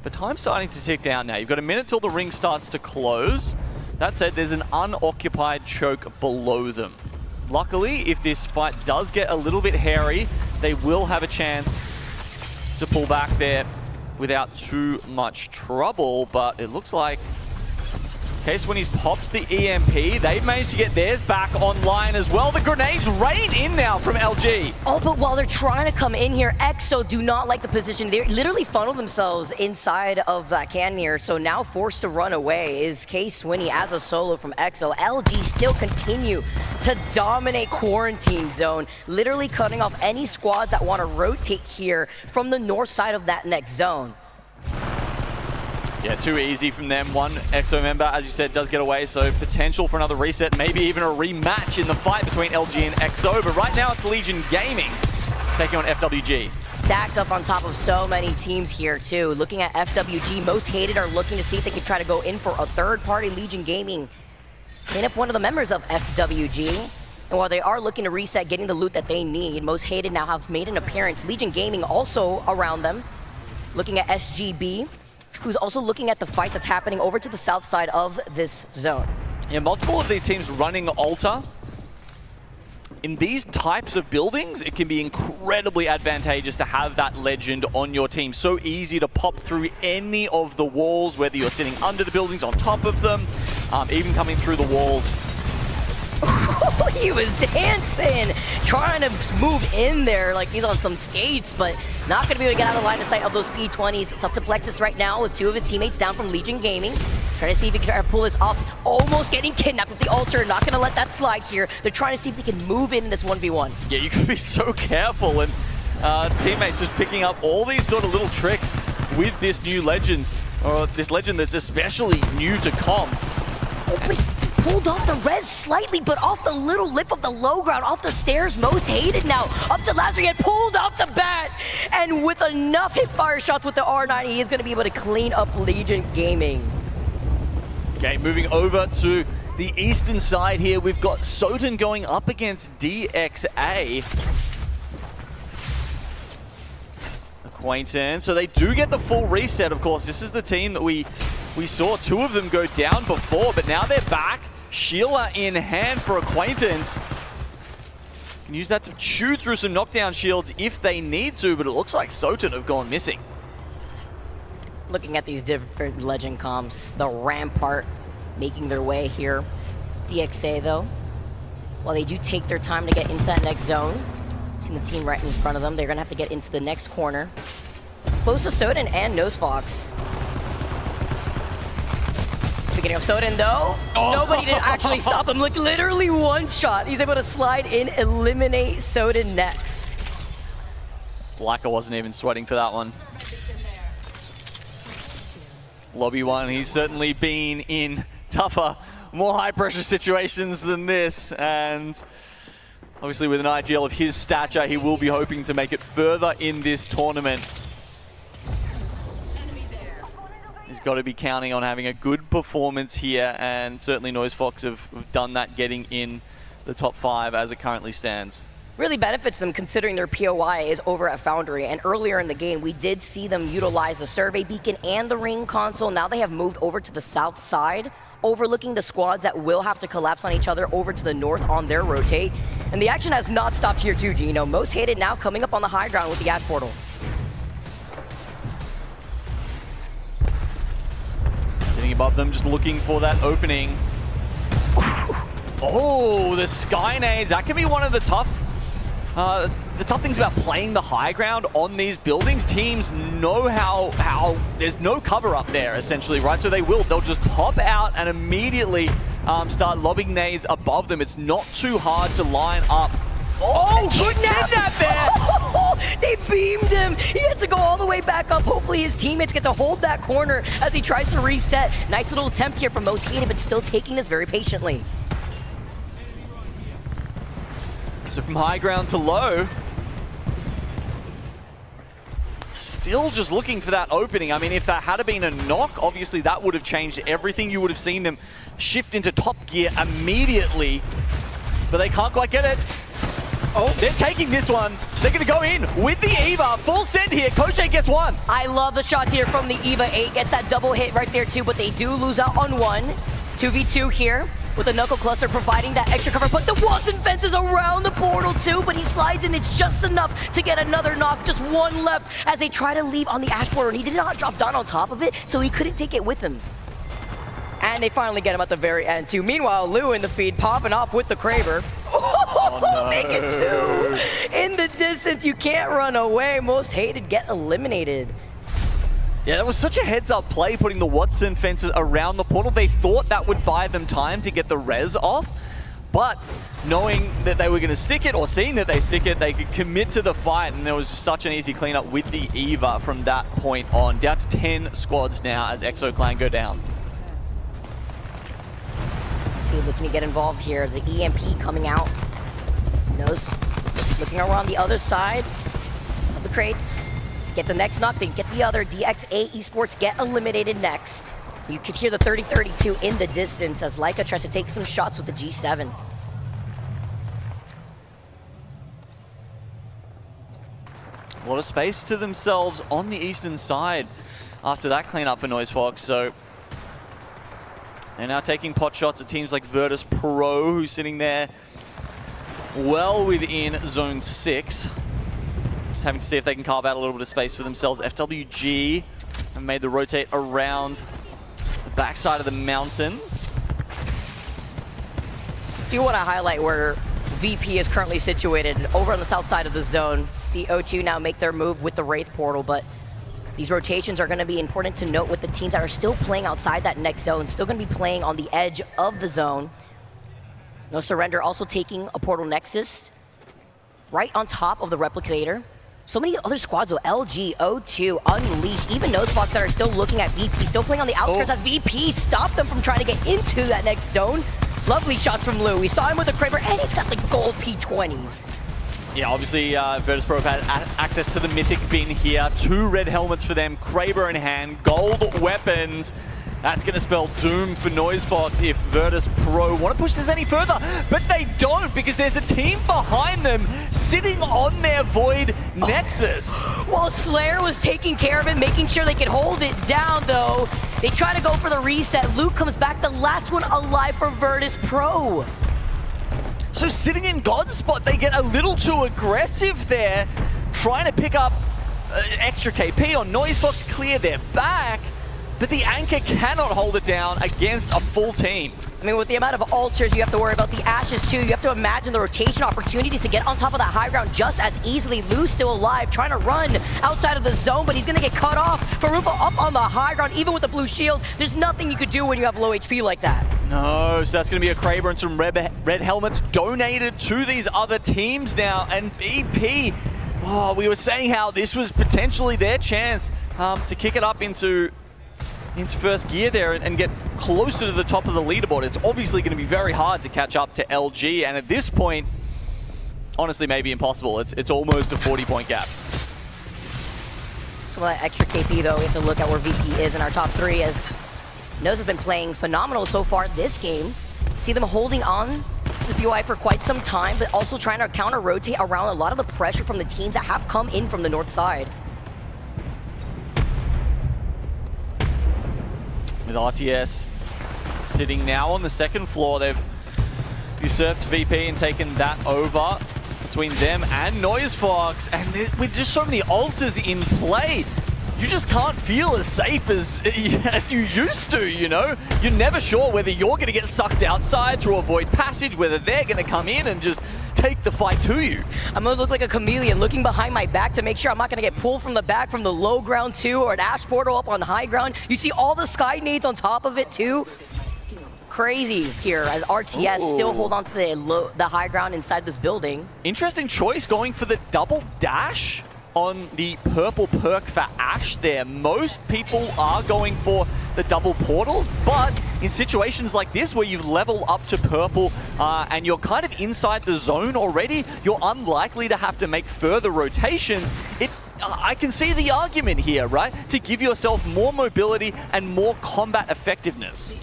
But time's starting to tick down now. You've got a minute till the ring starts to close. That said, there's an unoccupied choke below them. Luckily, if this fight does get a little bit hairy, they will have a chance to pull back there without too much trouble, but it looks like Case when he's popped the EMP, they've managed to get theirs back online as well. The grenades rain in now from LG. Oh, but while they're trying to come in here, EXO do not like the position. They literally funnel themselves inside of that can here. So now forced to run away is Case Swinney as a solo from EXO. LG still continue to dominate quarantine zone, literally cutting off any squads that want to rotate here from the north side of that next zone. Yeah, too easy from them. One EXO member, as you said, does get away, so potential for another reset, maybe even a rematch in the fight between LG and EXO. But right now it's Legion Gaming taking on FWG. Stacked up on top of so many teams here too. Looking at FWG, most hated are looking to see if they can try to go in for a third-party Legion Gaming. Clean up one of the members of FWG. And while they are looking to reset, getting the loot that they need, most hated now have made an appearance. Legion Gaming also around them. Looking at SGB, who's also looking at the fight that's happening over to the south side of this zone. Yeah, multiple of these teams running Alta. In these types of buildings, it can be incredibly advantageous to have that legend on your team. So easy to pop through any of the walls, whether you're sitting under the buildings, on top of them, even coming through the walls. He was dancing, trying to move in there like he's on some skates, but not going to be able to get out of the line of sight of those P20s. It's up to Plexus right now with two of his teammates down from Legion Gaming. Trying to see if he can try to pull this off. Almost getting kidnapped with the altar. Not going to let that slide here. They're trying to see if they can move in this 1v1. Yeah, you got to be so careful. And teammates just picking up all these sort of little tricks with this new legend, or this legend that's especially new to COM. Oh, but pulled off the res slightly, but off the little lip of the low ground, off the stairs, most hated now. Up to Lazarus, pulled off the bat, and with enough hip fire shots with the R9, he is going to be able to clean up Legion Gaming. Okay, moving over to the eastern side here, we've got Soten going up against DXA. Acquaintance, so they do get the full reset, of course. This is the team that we saw two of them go down before, but now they're back. Sheila in hand for Acquaintance. Can use that to chew through some knockdown shields if they need to, but it looks like Soten have gone missing. Looking at these different legend comps, the Rampart making their way here. DXA though, while they do take their time to get into that next zone, seeing the team right in front of them, they're gonna have to get into the next corner. Close to Soten and Nosefox. Beginning of Soten though, nobody did actually stop him. Like literally one shot. He's able to slide in, eliminate Soten next. Laka wasn't even sweating for that one. Lobby 1, he's certainly been in tougher, more high-pressure situations than this, and obviously with an IGL of his stature, he will be hoping to make it further in this tournament. He's got to be counting on having a good performance here, and certainly NoiseFox have done that, getting in the top 5 as it currently stands. Really benefits them considering their POI is over at Foundry, and earlier in the game we did see them utilize the survey beacon and the ring console. Now they have moved over to the south side, overlooking the squads that will have to collapse on each other over to the north on their rotate. And the action has not stopped here too, Gino. Most hated now coming up on the high ground with the Ash Portal. Sitting above them, just looking for that opening. Oh, the sky nades. That can be one of the tough things about playing the high ground on these buildings. Teams know how there's no cover up there, essentially, right? So they'll just pop out and immediately start lobbing nades above them. It's not too hard to line up. Oh, good kidnap there! They beamed him! He has to go all the way back up. Hopefully his teammates get to hold that corner as he tries to reset. Nice little attempt here from Most Hated, but still taking this very patiently. So from high ground to low, still just looking for that opening. I mean, if that had been a knock, obviously that would have changed everything. You would have seen them shift into top gear immediately, but they can't quite get it. Oh, they're taking this one. They're going to go in with the Eva. Full send here. Koche gets one. I love the shots here from the Eva. 8 gets that double hit right there too, but they do lose out on one. 2v2 here with the Knuckle Cluster providing that extra cover, but the walls and fences around the portal too, but he slides in. It's just enough to get another knock. Just one left as they try to leave on the Ash Portal, and he did not drop down on top of it, so he couldn't take it with him. And they finally get him at the very end too. Meanwhile, Lou in the feed popping off with the Kraber. Oh, no. Make it 2! In the distance, you can't run away. Most Hated get eliminated. Yeah, that was such a heads-up play, putting the Watson fences around the portal. They thought that would buy them time to get the res off, but knowing that they were going to stick it, or seeing that they stick it, they could commit to the fight, and there was such an easy cleanup with the Eva from that point on. Down to 10 squads now as EXO-Clan go down. Two looking to get involved here. The EMP coming out. Knows, looking around the other side of the crates. Get the next knock, then get the other. DXA Esports get eliminated next. You could hear the 30-32 in the distance as Leica tries to take some shots with the G7. A lot of space to themselves on the eastern side after that cleanup for NoiseFox, so they're now taking pot shots at teams like Virtus Pro, who's sitting there well within zone 6. Just having to see if they can carve out a little bit of space for themselves. FWG have made the rotate around the backside of the mountain. Do want to highlight where VP is currently situated, over on the south side of the zone. CO2 now make their move with the Wraith portal, but these rotations are going to be important to note with the teams that are still playing outside that next zone, still going to be playing on the edge of the zone. No Surrender also taking a portal nexus right on top of the replicator. So many other squads though, LG, O2, Unleashed, even NoiseFox that are still looking at VP, still playing on the outskirts as VP stopped them from trying to get into that next zone. Lovely shots from Lou. We saw him with a Kraber, and he's got the gold P20s. Yeah, obviously Virtus Pro have had access to the Mythic bin here. 2 red helmets for them, Kraber in hand, gold weapons. That's going to spell doom for NoiseFox if Virtus Pro want to push this any further, but they don't, because there's a team behind them sitting on their Void Nexus. While Slayer was taking care of it, making sure they could hold it down though, they try to go for the reset. Luke comes back, the last one alive for Virtus Pro. So sitting in God's spot, they get a little too aggressive there, trying to pick up extra KP on NoiseFox, clear their back. But the Anchor cannot hold it down against a full team. I mean, with the amount of altars, you have to worry about the Ashes too. You have to imagine the rotation opportunities to get on top of that high ground just as easily. Lou's still alive, trying to run outside of the zone, but he's gonna get cut off. Farufa up on the high ground, even with the blue shield. There's nothing you could do when you have low HP like that. No, so that's gonna be a Kraber and some red helmets donated to these other teams now. And VP, we were saying how this was potentially their chance to kick it up into into first gear there and get closer to the top of the leaderboard. It's obviously going to be very hard to catch up to LG, and at this point, honestly, maybe impossible. It's almost a 40-point gap. Some of that extra KP, though, we have to look at where VP is in our top 3, as Nose has been playing phenomenal so far this game. See them holding on to this BOI for quite some time, but also trying to counter-rotate around a lot of the pressure from the teams that have come in from the north side. With RTS sitting now on the second floor, they've usurped VP and taken that over between them and NoiseFox, and with just so many alters in play, you just can't feel as safe as you used to, you know? You're never sure whether you're going to get sucked outside through a void passage, whether they're going to come in and just take the fight to you. I'm going to look like a chameleon looking behind my back to make sure I'm not going to get pulled from the back from the low ground too, or an Ash portal up on the high ground. You see all the sky nades on top of it too. Crazy here as RTS still hold on to the high ground inside this building. Interesting choice going for the double dash on the purple perk for Ash there. Most people are going for the double portals, but in situations like this where you level up to purple and you're kind of inside the zone already, you're unlikely to have to make further rotations. I can see the argument here, right? To give yourself more mobility and more combat effectiveness.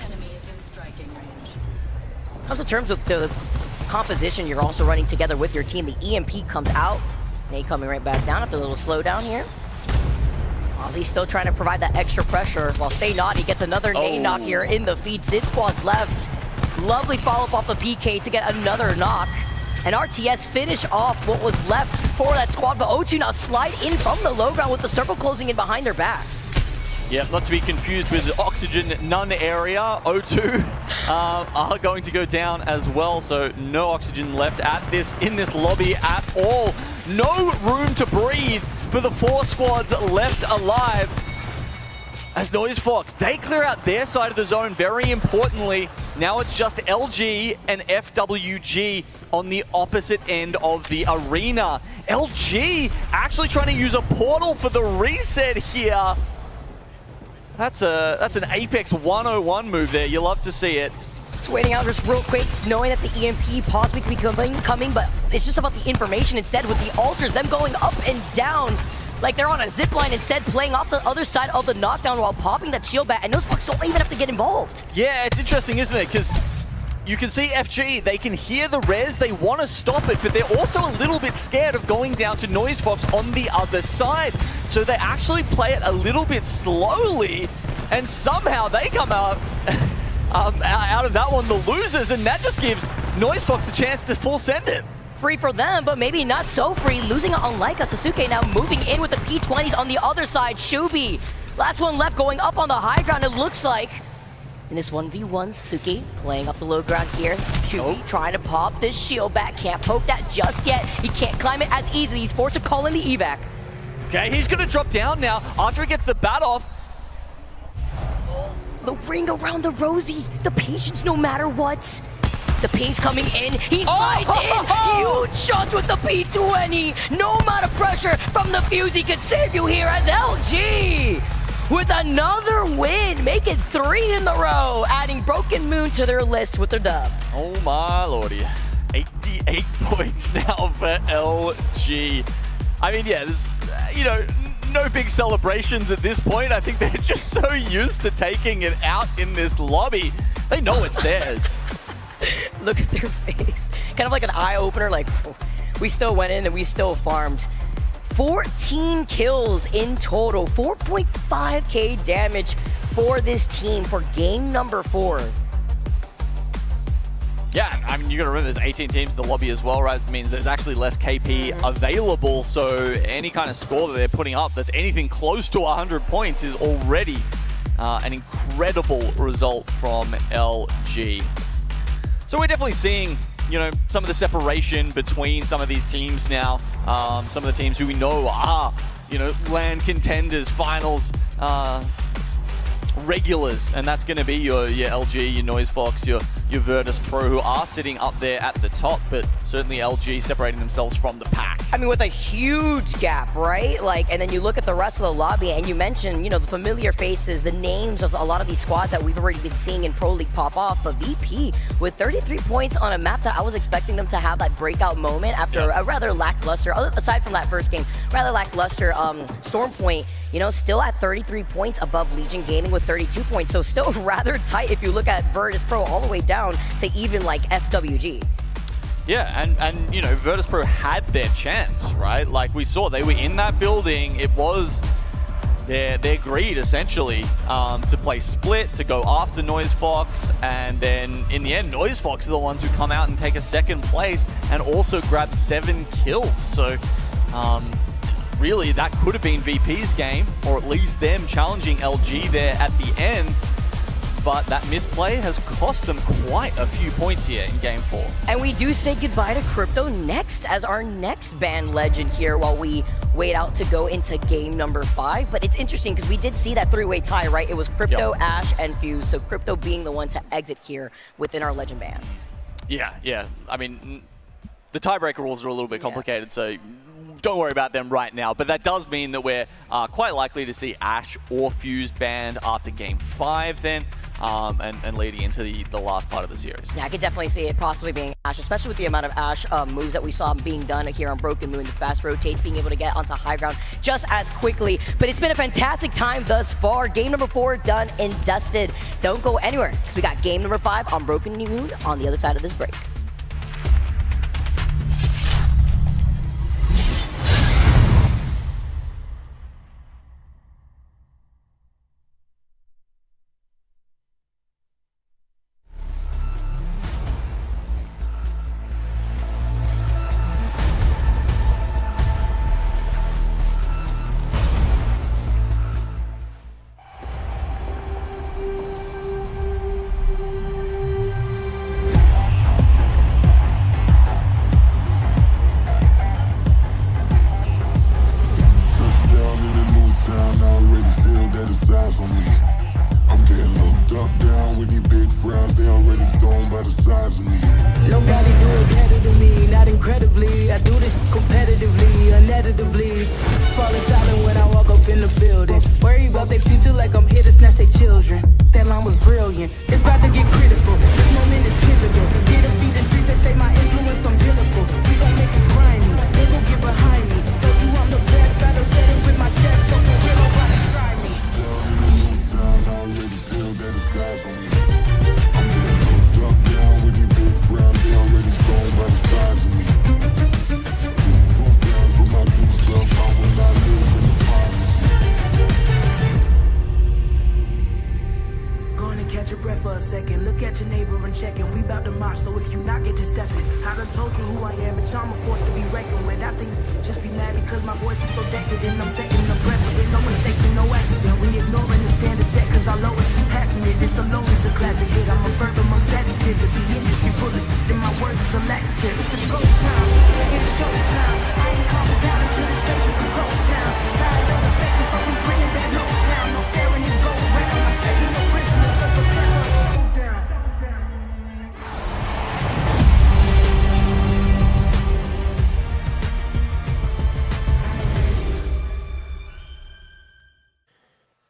Comes in terms of the composition you're also running together with your team. The EMP comes out. Nade coming right back down after a little slowdown here. Ozzy still trying to provide that extra pressure while Stay Naughty gets another nade knock here in the feed. Sid Squad's left. Lovely follow-up off the PK to get another knock. And RTS finish off what was left for that squad, but O2 now slide in from the low ground with the circle closing in behind their backs. Yeah, not to be confused with Oxygen None area. O2 are going to go down as well, so no oxygen left in this lobby at all. No room to breathe for the 4 squads left alive. As NoiseFox, they clear out their side of the zone, very importantly. Now it's just LG and FWG on the opposite end of the arena. LG actually trying to use a portal for the reset here. That's an Apex 101 move there. You love to see it. Just waiting out just real quick, knowing that the EMP possibly could be coming, but it's just about the information instead with the alters, them going up and down like they're on a zip line instead, playing off the other side of the knockdown while popping that shield bat, and those fucks don't even have to get involved. Yeah, it's interesting, isn't it? Because you can see FG, they can hear the res, they want to stop it, but they're also a little bit scared of going down to NoiseFox on the other side. So they actually play it a little bit slowly, and somehow they come out out of that one the losers, and that just gives NoiseFox the chance to full send it. Free for them, but maybe not so free. Losing on Leica. Sasuke now moving in with the P20s on the other side. Shubi, last one left, going up on the high ground, it looks like. In this 1v1, Sasuke playing up the low ground here. Shubi trying to pop this shield back. Can't poke that just yet. He can't climb it as easily. He's forced to call in the evac. Okay, he's going to drop down now after he gets the bat off. The ring around the Rosie. The patience no matter what. The ping's coming in. He slides in. Huge shots with the P20. No amount of pressure from the fuse he could save you here as LG with another win. Make it 3 in a row. Adding Broken Moon to their list with their dub. Oh my lordy. 88 points now for LG. I mean, yeah, there's, you know, no big celebrations at this point. I think they're just so used to taking it out in this lobby. They know it's theirs. Look at their face. Kind of like an eye-opener, like, we still went in and we still farmed. 14 kills in total, 4.5k damage for this team for game number 4. Yeah, I mean, you gotta remember there's 18 teams in the lobby as well, right? It means there's actually less KP available, so any kind of score that they're putting up that's anything close to 100 points is already an incredible result from LG. So we're definitely seeing, you know, some of the separation between some of these teams now. Some of the teams who we know are, you know, LAN contenders, finals, regulars, and that's going to be your LG, your NoiseFox, your your Virtus Pro, who are sitting up there at the top, but certainly LG separating themselves from the pack. I mean, with a huge gap, right? Like, and then you look at the rest of the lobby, and you mentioned, you know, the familiar faces, the names of a lot of these squads that we've already been seeing in Pro League pop off. But VP with 33 points on a map that I was expecting them to have that breakout moment after a rather lackluster, aside from that first game, rather lackluster Storm Point. You know, still at 33 points above Legion Gaming with 32 points. So still rather tight if you look at Virtus Pro all the way down to even like FWG. Yeah, and you know, Virtus Pro had their chance, right? Like we saw, they were in that building. It was their greed, essentially, to play split, to go after Noise Fox, and then in the end, Noise Fox are the ones who come out and take a second place and also grab 7 kills. So, really, that could have been VP's game, or at least them challenging LG there at the end. But that misplay has cost them quite a few points here in Game 4. And we do say goodbye to Crypto next as our next banned legend here while we wait out to go into game number 5. But it's interesting because we did see that 3-way tie, right? It was Crypto, Ash, and Fuse. So Crypto being the one to exit here within our legend bans. Yeah. I mean, the tiebreaker rules are a little bit complicated, so don't worry about them right now. But that does mean that we're quite likely to see Ash or Fuse banned after Game 5 then. And leading into the last part of the series. Yeah, I could definitely see it possibly being Ash, especially with the amount of Ash moves that we saw being done here on Broken Moon. The fast rotates, being able to get onto high ground just as quickly. But it's been a fantastic time thus far. Game number 4 done and dusted. Don't go anywhere, because we got game number 5 on Broken Moon on the other side of this break. Nobody do it better than me, not incredibly. I do this competitively, uneditably. Falling silent when I walk up in the building. Worry about their future like I'm here to snatch their children. That line was brilliant. It's about to get critical. This moment is pivotal. Get up, feed the streets, they say my influence umbilical. We gon' make it grimy. They gon' get behind me. Told you I'm the best. I done said it with my chest, so for real, nobody try me. Down in the new town, I already feel that it's eyes on me. I'm getting hooked up down with these big frowns. They already gone by the size of me. Truth rounds with my goose up. I will not live in the privacy. Go on and catch your breath for a second. Look at your neighbor and check in. We bout to march, so if you not, get to stepping. I done told you who I am, bitch. I'm a force to be reckoned with. I think just be mad because my voice is so decadent. I'm setting the precedent. No mistakes and no accident. We ignoring the standard set because our lowest is passionate. This alone is a classic hit. I'm a verb amongst adjectives. If the industry full of then my words is a laxative. It's a go time. It's showtime. I ain't calming down until this place is a ghost town. Tired of the fake before we bringing that no town. No staring is go round. I'm taking no prisoners, so prepare for a showdown.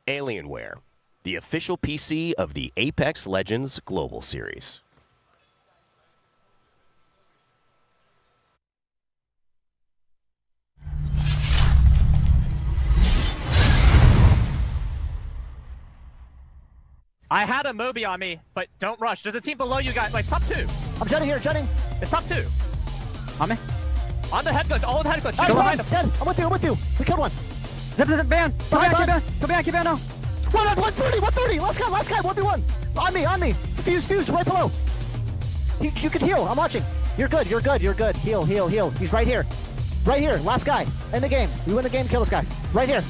Alienware, the official PC of the Apex Legends Global Series. I had a Moby on me, but don't rush. There's a team below you guys. Like, top 2. I'm jetting here, jetting. It's top 2. On me. On the head glitch, all of the head glitch. Go behind him. Dead. I'm with you. We killed one. Zip, ban. Go back, keep ban now. 130. Last guy, 1v1. On me. Fuse, right below. You can heal, I'm watching. You're good. Heal. He's right here. Last guy. End the game. We win the game, kill this guy. Right here.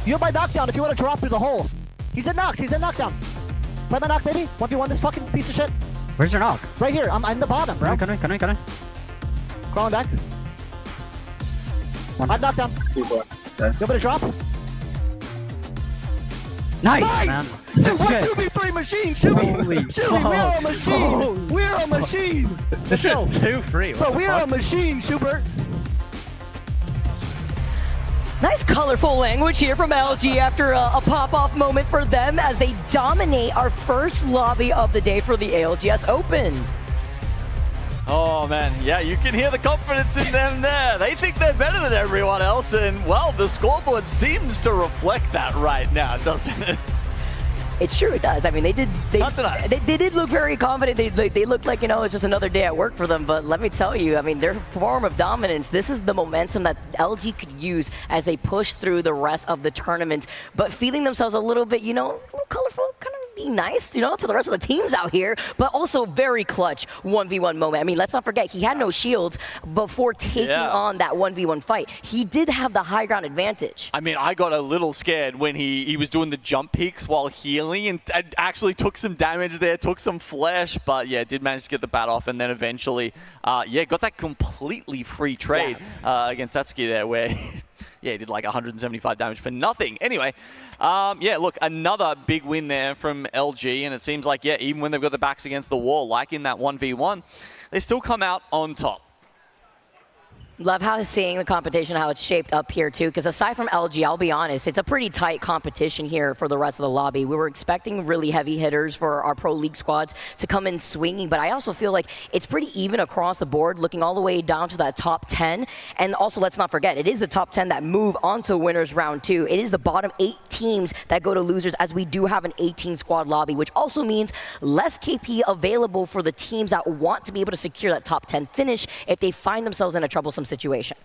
You have my knockdown if you want to drop through the hole. He's in knockdown. Play my knock, baby. 1v1 this fucking piece of shit. Where's your knock? Right here. I'm in the bottom, bro. Come in. Crawling back. I've knocked down. He's one. Nice. You able to drop? Nice, man. Dude, we're 2v3 machine, Shuby, we are a machine. We're a machine. This is too free. Bro, we are a machine, Schubert. Nice colorful language here from LG after a pop-off moment for them as they dominate our first lobby of the day for the ALGS Open. Oh man, yeah, you can hear the confidence in them there. They think they're better than everyone else, and well, the scoreboard seems to reflect that right now, doesn't it? It's true, it does. I mean, they did look very confident. They looked like, you know, it's just another day at work for them. But let me tell you, I mean, their form of dominance, this is the momentum that LG could use as they push through the rest of the tournament. But feeling themselves a little bit, you know, a little colorful, kind of be nice, you know, to the rest of the teams out here, but also very clutch 1v1 moment. I mean, let's not forget, he had no shields before taking on that 1v1 fight. He did have the high ground advantage. I mean, I got a little scared when he was doing the jump peaks while healing and actually took some damage there, took some flesh, but yeah, did manage to get the bat off, and then eventually, yeah, got that completely free trade against Satsuki there where yeah, he did like 175 damage for nothing. Anyway, yeah, look, another big win there from LG, and it seems like, yeah, even when they've got their backs against the wall, like in that 1v1, they still come out on top. Love how seeing the competition, how it's shaped up here too, because aside from LG, I'll be honest, it's a pretty tight competition here for the rest of the lobby. We were expecting really heavy hitters for our Pro League squads to come in swinging, but I also feel like it's pretty even across the board, looking all the way down to that top 10. And also, let's not forget, it is the top 10 that move onto winners round 2. It is the bottom 8 teams that go to losers, as we do have an 18 squad lobby, which also means less KP available for the teams that want to be able to secure that top 10 finish if they find themselves in a troublesome situation.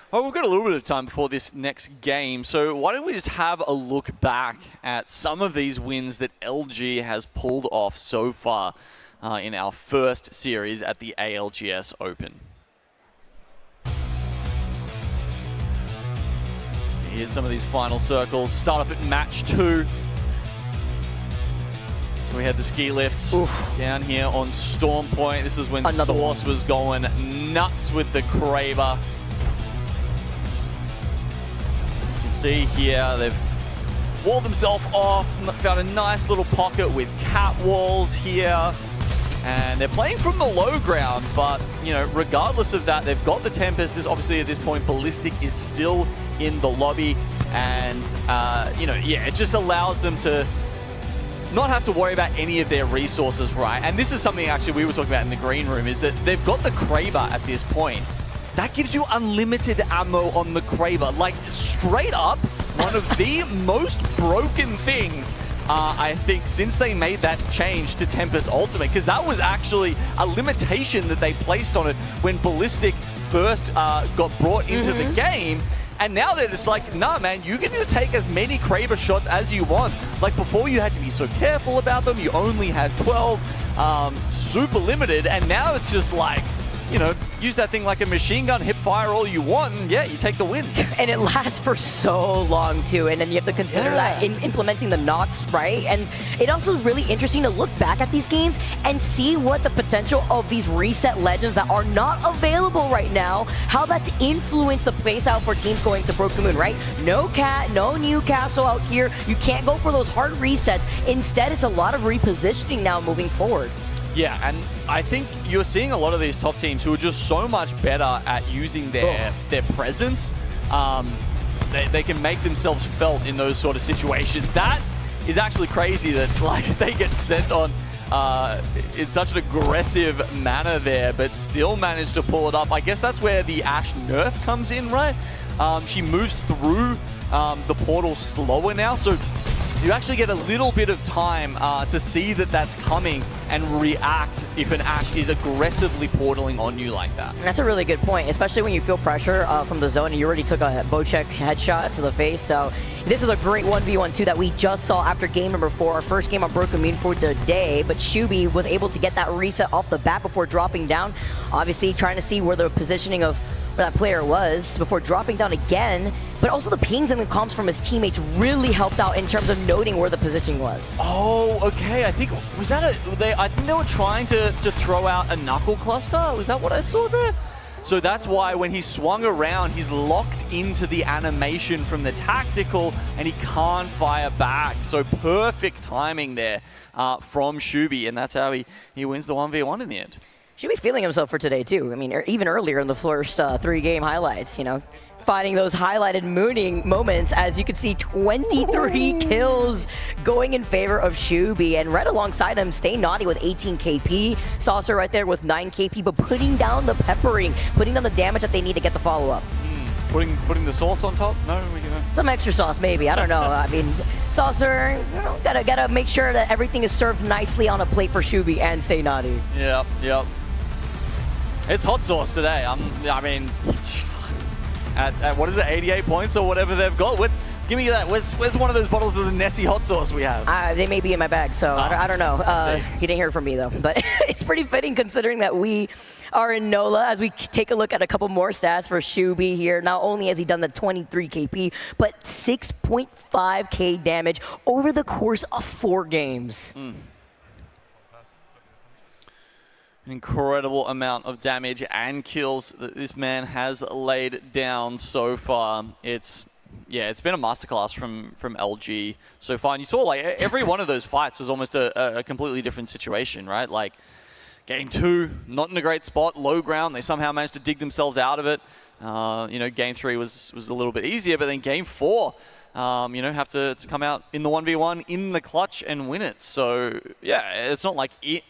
Well, we've got a little bit of time before this next game, so why don't we just have a look back at some of these wins that LG has pulled off so far in our first series at the ALGS Open. Here's some of these final circles. Start off at match 2. So we had the ski lifts down here on Storm Point. This is when Source was going nuts with the Kraber. You can see here they've walled themselves off, found a nice little pocket with cat walls here. And they're playing from the low ground, but, you know, regardless of that, they've got the Tempest. Is obviously at this point, Ballistic is still in the lobby. And, you know, yeah, it just allows them to not have to worry about any of their resources, right? And this is something actually we were talking about in the green room, is that they've got the Kraber at this point. That gives you unlimited ammo on the Kraber. Like, straight up, one of the most broken things, I think, since they made that change to Tempest Ultimate, because that was actually a limitation that they placed on it when Ballistic first got brought into the game. And now they're just like, nah, man, you can just take as many Kraber shots as you want. Like, before you had to be so careful about them. You only had 12, super limited. And now it's just like, you know, use that thing like a machine gun, hip fire all you want, and yeah, you take the win. And it lasts for so long too, and then you have to consider that in implementing the Nox, right? And it also really interesting to look back at these games and see what the potential of these reset legends that are not available right now, how that's influenced the pace out for teams going to Broken Moon, right? No Cat, no Newcastle out here. You can't go for those hard resets. Instead, it's a lot of repositioning now moving forward. Yeah, and I think you're seeing a lot of these top teams who are just so much better at using their presence. They can make themselves felt in those sort of situations. That is actually crazy that, like, they get sent on in such an aggressive manner there, but still manage to pull it up. I guess that's where the Ashe nerf comes in, right? She moves through the portal slower now, so you actually get a little bit of time to see that that's coming and react if an Ashe is aggressively portaling on you like that. That's a really good point, especially when you feel pressure from the zone and you already took a Bocek headshot to the face. So this is a great 1v1 too that we just saw after game number 4, our first game on Broken Moon for the day. But Shuby was able to get that reset off the bat before dropping down. Obviously trying to see where the positioning of where that player was before dropping down again. But also the pings and the comms from his teammates really helped out in terms of noting where the positioning was. Oh, okay. I think, was that I think they were trying to throw out a knuckle cluster? Was that what I saw there? So that's why when he swung around, he's locked into the animation from the tactical, and he can't fire back. So perfect timing there from Shubi, and that's how he wins the 1v1 in the end. Should be feeling himself for today, too. I mean, even earlier in the first 3-game highlights, you know, finding those highlighted mooning moments. As you can see, 23 kills going in favor of Shubi, and right alongside him, Stay Naughty with 18 KP, Saucer right there with 9 KP, but putting down the peppering, putting down the damage that they need to get the follow-up. Putting the sauce on top? No, we can. Some extra sauce, maybe. I don't know. I mean, Saucer, you know, gotta make sure that everything is served nicely on a plate for Shubi and Stay Naughty. Yep. It's hot sauce today. I mean, at what is it, 88 points or whatever they've got? Give me that. Where's one of those bottles of the Nessie hot sauce we have? They may be in my bag, so I don't know. You didn't hear from me, though. But it's pretty fitting considering that we are in NOLA. As we take a look at a couple more stats for Shubi here, not only has he done the 23 KP, but 6.5k damage over the course of 4 games. An incredible amount of damage and kills that this man has laid down so far. It's been a masterclass from LG so far. And you saw like every one of those fights was almost a completely different situation, right? Like game 2, not in a great spot, low ground. They somehow managed to dig themselves out of it. You know, game 3 was a little bit easier, but then game 4, you know, have to come out in the 1v1 in the clutch and win it. So yeah, it's not like it,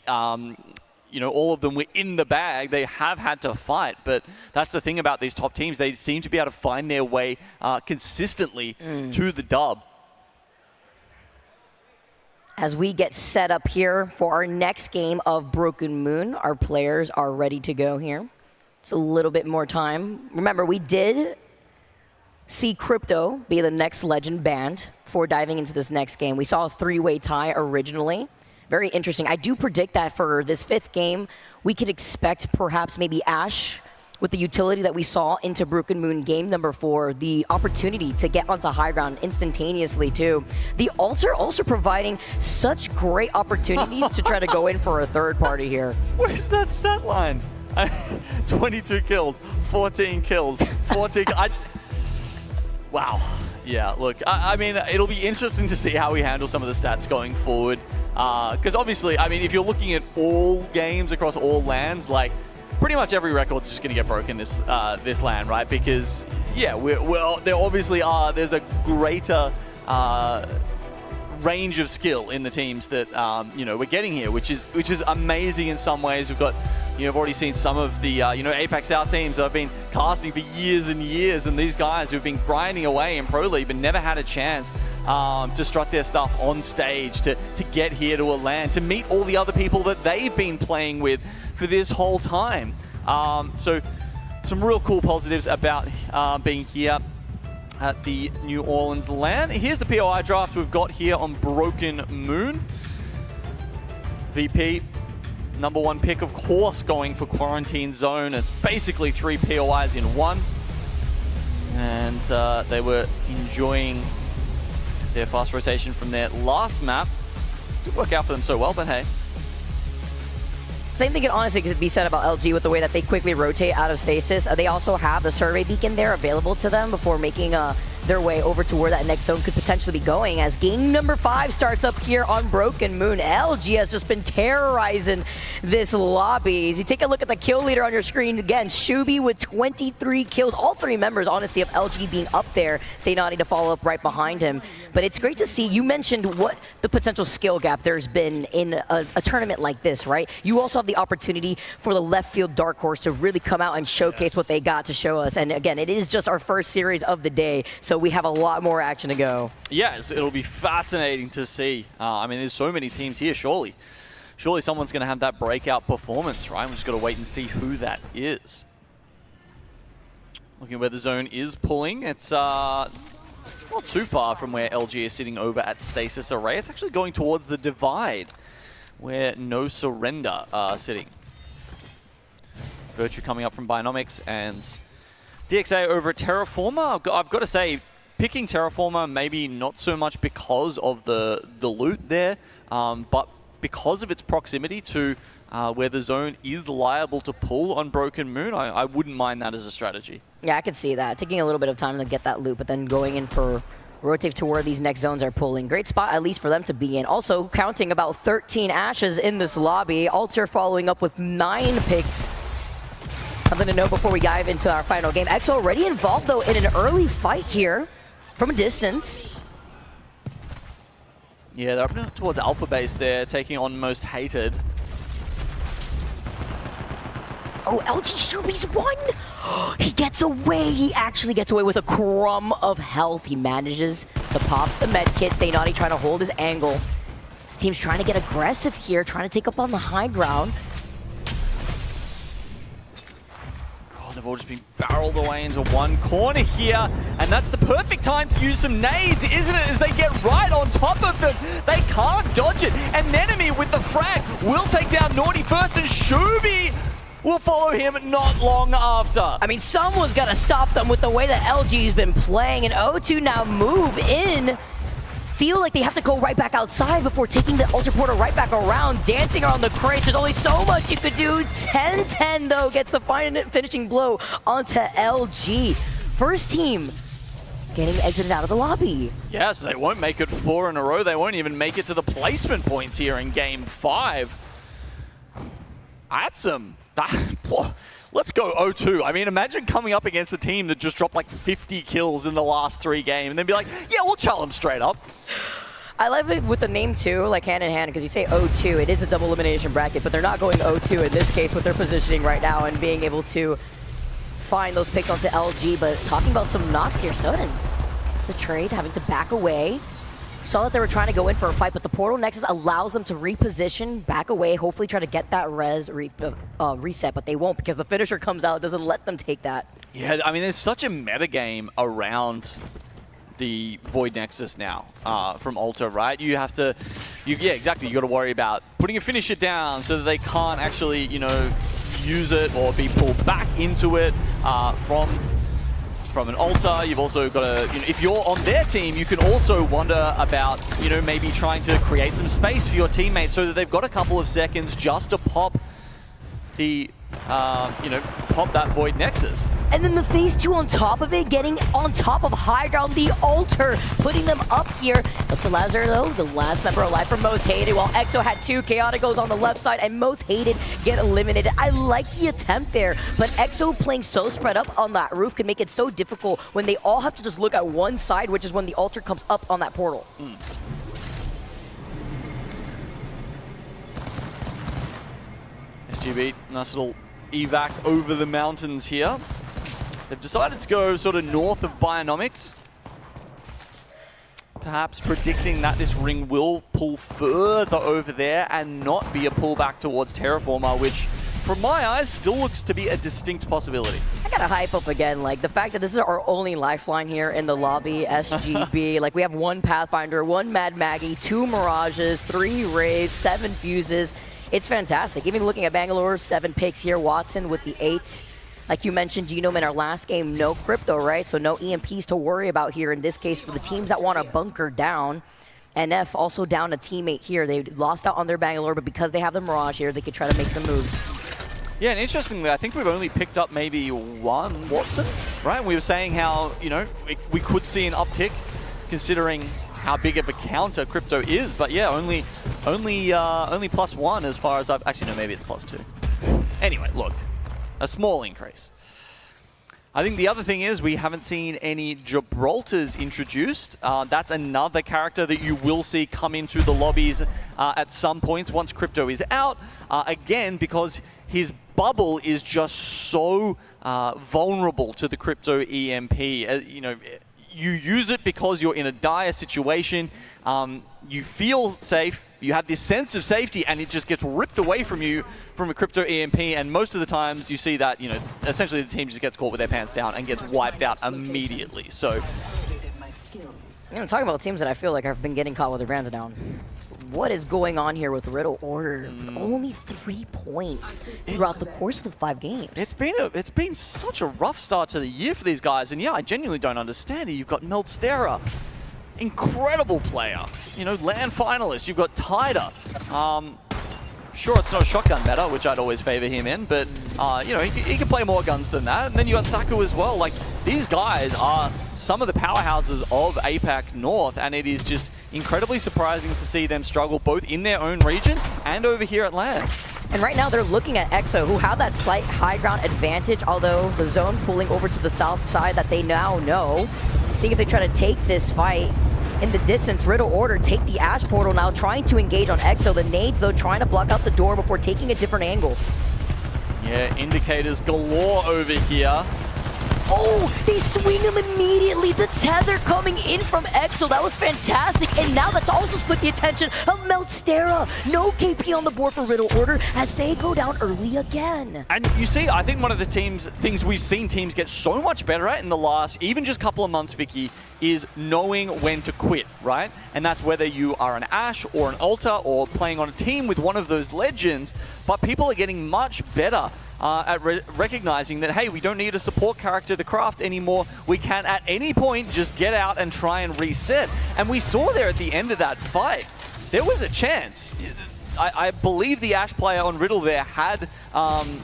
you know, all of them were in the bag. They have had to fight, but that's the thing about these top teams. They seem to be able to find their way consistently to the dub. As we get set up here for our next game of Broken Moon, our players are ready to go here. It's a little bit more time. Remember, we did see Crypto be the next legend banned before diving into this next game. We saw a 3-way tie originally. Very interesting. I do predict that for this 5th game, we could expect perhaps maybe Ash, with the utility that we saw into Broken Moon game number 4, the opportunity to get onto high ground instantaneously too. The Altar also providing such great opportunities to try to go in for a 3rd party here. Where's that stat line? 22 kills, 14 kills, 14... Wow. Yeah, look, I mean, it'll be interesting to see how we handle some of the stats going forward. Because obviously, I mean, if you're looking at all games across all lands, like, pretty much every record's just going to get broken this LAN, right? Because, yeah, there obviously there's a greater range of skill in the teams that, you know, we're getting here, which is amazing in some ways. We've got, you know, I've already seen some of the, you know, Apex South teams that have been casting for years and years, and these guys who've been grinding away in Pro League but never had a chance to strut their stuff on stage, to get here to a LAN, to meet all the other people that they've been playing with for this whole time. So some real cool positives about being here at the New Orleans LAN. Here's the POI draft we've got here on Broken Moon. VP, #1 pick, of course, going for Quarantine Zone. It's basically 3 POIs in 1. And they were enjoying their fast rotation from their last map. Didn't work out for them so well, but hey. Same thing can honestly be said about LG with the way that they quickly rotate out of stasis. They also have the survey beacon there available to them before making their way over to where that next zone could potentially be going. As game number 5 starts up here on Broken Moon, LG has just been terrorizing this lobby. As you take a look at the kill leader on your screen, again, Shubi with 23 kills. All 3 members, honestly, of LG being up there. Stay Naughty to follow up right behind him. But it's great to see. You mentioned what the potential skill gap there's been in a tournament like this, right? You also have the opportunity for the left field Dark Horse to really come out and showcase what they got to show us. And again, it is just our first series of the day, so we have a lot more action to go. Yes, it'll be fascinating to see. I mean, there's so many teams here, surely someone's going to have that breakout performance, right? We've just got to wait and see who that is. Looking where the zone is pulling, it's not too far from where LG is sitting over at Stasis Array. It's actually going towards the Divide, where No Surrender are sitting. Virtue coming up from Bionomics, and DXA over at Terraformer. I've got to say, picking Terraformer maybe not so much because of the loot there, but because of its proximity to where the zone is liable to pull on Broken Moon, I wouldn't mind that as a strategy. Yeah, I could see that. Taking a little bit of time to get that loop, but then going in for rotate to where these next zones are pulling. Great spot, at least for them to be in. Also, counting about 13 ashes in this lobby. Alter following up with 9 picks. Something to know before we dive into our final game. EXO already involved, though, in an early fight here from a distance. Yeah, they're up towards Alpha Base there, taking on Most Hated. Oh, LG Shubi's won! He gets away! He actually gets away with a crumb of health. He manages to pop the med kit. Stay Naughty trying to hold his angle. This team's trying to get aggressive here, trying to take up on the high ground. God, they've all just been barreled away into one corner here, and that's the perfect time to use some nades, isn't it? As they get right on top of them. They can't dodge it. And Nenemy with the frag will take down Naughty first, and Shubi will follow him not long after. I mean, someone's got to stop them with the way that LG's been playing, and O2 now move in. Feel like they have to go right back outside before taking the Ultra Porter right back around, dancing around the crates. There's only so much you could do. 10-10, though, gets the finishing blow onto LG. First team getting exited out of the lobby. Yeah, so they won't make it 4 in a row. They won't even make it to the placement points here in Game 5. That's let's go 0-2. I mean, imagine coming up against a team that just dropped like 50 kills in the last 3 games and then be like, yeah, we'll challenge them straight up. I love it with the name too, like hand in hand, because you say 0-2, it is a double elimination bracket, but they're not going 0-2 in this case with their positioning right now and being able to find those picks onto LG. But talking about some knocks here, Soden, it's the trade, having to back away. Saw that they were trying to go in for a fight, but the Portal Nexus allows them to reposition, back away, hopefully try to get that reset, but they won't because the finisher comes out, doesn't let them take that. Yeah, I mean, there's such a metagame around the Void Nexus now from Ultra, right? You have to, yeah, exactly. You got to worry about putting a finisher down so that they can't actually, you know, use it or be pulled back into it from an Altar. You've also got to, you know, if you're on their team, you can also wonder about, you know, maybe trying to create some space for your teammates so that they've got a couple of seconds just to pop the, you know, pop that Void Nexus. And then the phase 2 on top of it, getting on top of high ground, the Altar, putting them up here. But for Lazar, though, the last member alive for Most Hated, while EXO had 2, Chaotic goes on the left side, and Most Hated get eliminated. I like the attempt there, but EXO playing so spread up on that roof can make it so difficult when they all have to just look at one side, which is when the Altar comes up on that portal. SGB, nice little evac over the mountains here. They've decided to go sort of north of Bionomics. Perhaps predicting that this ring will pull further over there and not be a pullback towards Terraformer, which, from my eyes, still looks to be a distinct possibility. I gotta hype up again, like the fact that this is our only lifeline here in the lobby, SGB. Like we have 1 Pathfinder, 1 Mad Maggie, 2 Mirages, 3 Rays, 7 Fuses. It's fantastic. Even looking at Bangalore, 7 picks here. Watson with the 8. Like you mentioned, Genome in our last game, no crypto, right? So no EMPs to worry about here in this case for the teams that want to bunker down. NF also down a teammate here. They lost out on their Bangalore, but because they have the Mirage here, they could try to make some moves. Yeah, and interestingly, I think we've only picked up maybe 1 Watson, right? We were saying how, you know, we could see an uptick considering how big of a counter crypto is, but yeah, only +1 as far as I've actually no, maybe it's +2. Anyway, look, a small increase. I think the other thing is we haven't seen any Gibraltars introduced. That's another character that you will see come into the lobbies at some points once crypto is out. Again, because his bubble is just so vulnerable to the crypto EMP. You know, you use it because you're in a dire situation, you feel safe, you have this sense of safety, and it just gets ripped away from you from a crypto EMP, and most of the times you see that, you know, essentially the team just gets caught with their pants down and gets wiped out immediately. So, you know, talking about teams that I feel like have been getting caught with their pants down. What is going on here with Riddle Order? Only 3 points throughout the course of the 5 games. It's been such a rough start to the year for these guys, and yeah, I genuinely don't understand it. You've got Meltstera incredible player. You know, LAN finalist. You've got Tyder. Sure, it's not a shotgun meta, which I'd always favor him in, but you know, he can play more guns than that. And then you got Saku as well. Like, these guys are some of the powerhouses of APAC North, and it is just incredibly surprising to see them struggle both in their own region and over here at LAN. And right now they're looking at EXO, who have that slight high ground advantage, although the zone pulling over to the south side that they now know. Seeing if they try to take this fight. In the distance, Riddle Order take the Ash Portal now, trying to engage on EXO. The nades, though, trying to block out the door before taking a different angle. Yeah, indicators galore over here. Oh, they swing him immediately. The tether coming in from EXO. That was fantastic. And now that's also split the attention of Meltstera. No KP on the board for Riddle Order as they go down early again. And you see, I think one of the things we've seen teams get so much better at in the last, even just couple of months, Vicky, is knowing when to quit, right? And that's whether you are an Ashe or an Alta or playing on a team with one of those legends, but people are getting much better at recognizing that, hey, we don't need a support character to craft anymore. We can, at any point, just get out and try and reset. And we saw there at the end of that fight, there was a chance. I believe the Ashe player on Riddle there had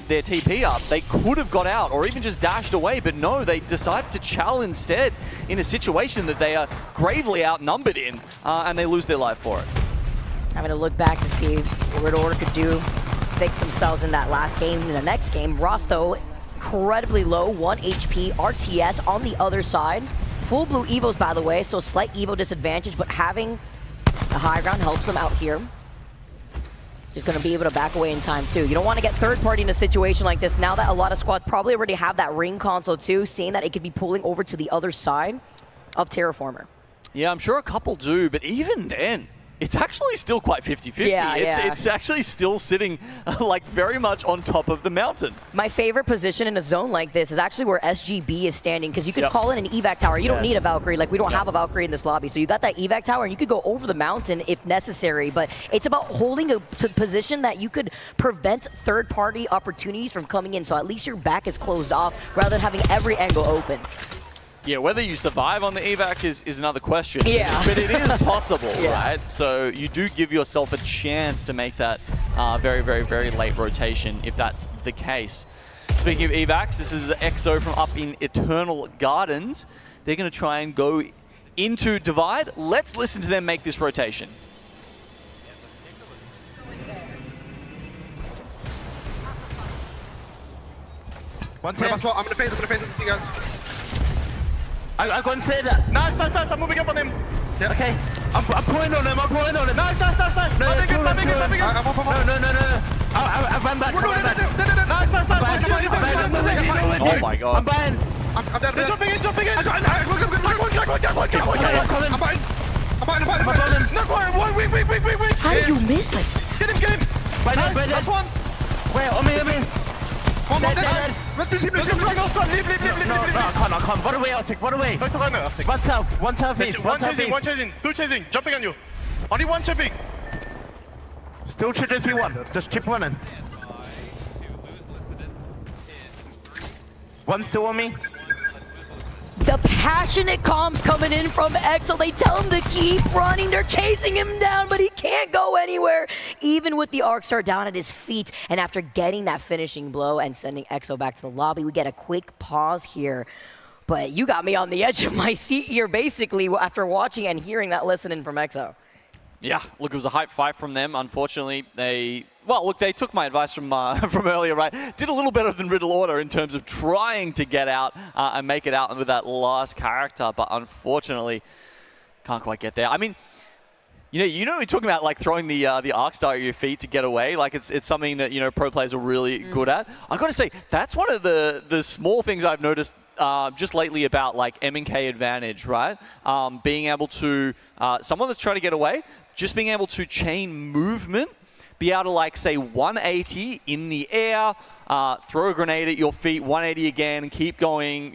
their TP up. They could have got out or even just dashed away, but no, they decided to chow instead in a situation that they are gravely outnumbered in, and they lose their life for it. Having to look back to see what Riddle Order could do. Fix themselves in that last game. In the next game, Rosto, incredibly low, 1 HP, RTS on the other side. Full blue Evos, by the way, so slight Evo disadvantage, but having the high ground helps them out here. Just going to be able to back away in time, too. You don't want to get third party in a situation like this now that a lot of squads probably already have that ring console, too, seeing that it could be pulling over to the other side of Terraformer. Yeah, I'm sure a couple do, but even then, it's actually still quite 50-50. Yeah, it's actually still sitting like very much on top of the mountain. My favorite position in a zone like this is actually where SGB is standing, because you could call in an evac tower. You don't need a Valkyrie. Like, we don't have a Valkyrie in this lobby. So you got that evac tower, and you could go over the mountain if necessary. But it's about holding a position that you could prevent third-party opportunities from coming in. So at least your back is closed off rather than having every angle open. Yeah, whether you survive on the evac is another question. Yeah. But it is possible, right? So you do give yourself a chance to make that very, very, very late rotation if that's the case. Speaking of evacs, this is EXO from up in Eternal Gardens. They're going to try and go into Divide. Let's listen to them make this rotation. I'm gonna phase it with you guys. I'm going to say that. Nice. I'm moving up on him. Yeah. Okay. I'm pulling on him. Nice. No. I've run back. Nice. Oh my god. I'm buying. I'm dead. Jumping in. I'm buying. No, wait. How did you miss like that? Get him. Nice. That's one. Wait, on me. One more dead. No, I can't. Run away, Arctic. One south east. One chasing. Two chasing. Jumping on you. Only one chipping. Still shoot if you want. Just keep running. One still on me. The passionate comms coming in from EXO. They tell him to keep running. They're chasing him down, but he can't go anywhere. Even with the Arc Star down at his feet. And after getting that finishing blow and sending EXO back to the lobby, we get a quick pause here. But you got me on the edge of my seat here, basically, after watching and hearing that listening from EXO. Yeah, look, it was a hype fight from them. Unfortunately, they took my advice from earlier, right? Did a little better than Riddle Order in terms of trying to get out and make it out with that last character, but unfortunately, can't quite get there. I mean, you know, we're talking about like throwing the Arc Star at your feet to get away. Like it's something that pro players are really good at. I got to say, that's one of the small things I've noticed just lately about like M&K advantage, right? Being able to someone that's trying to get away, just being able to chain movement, be able to like say 180 in the air, throw a grenade at your feet, 180 again, and keep going,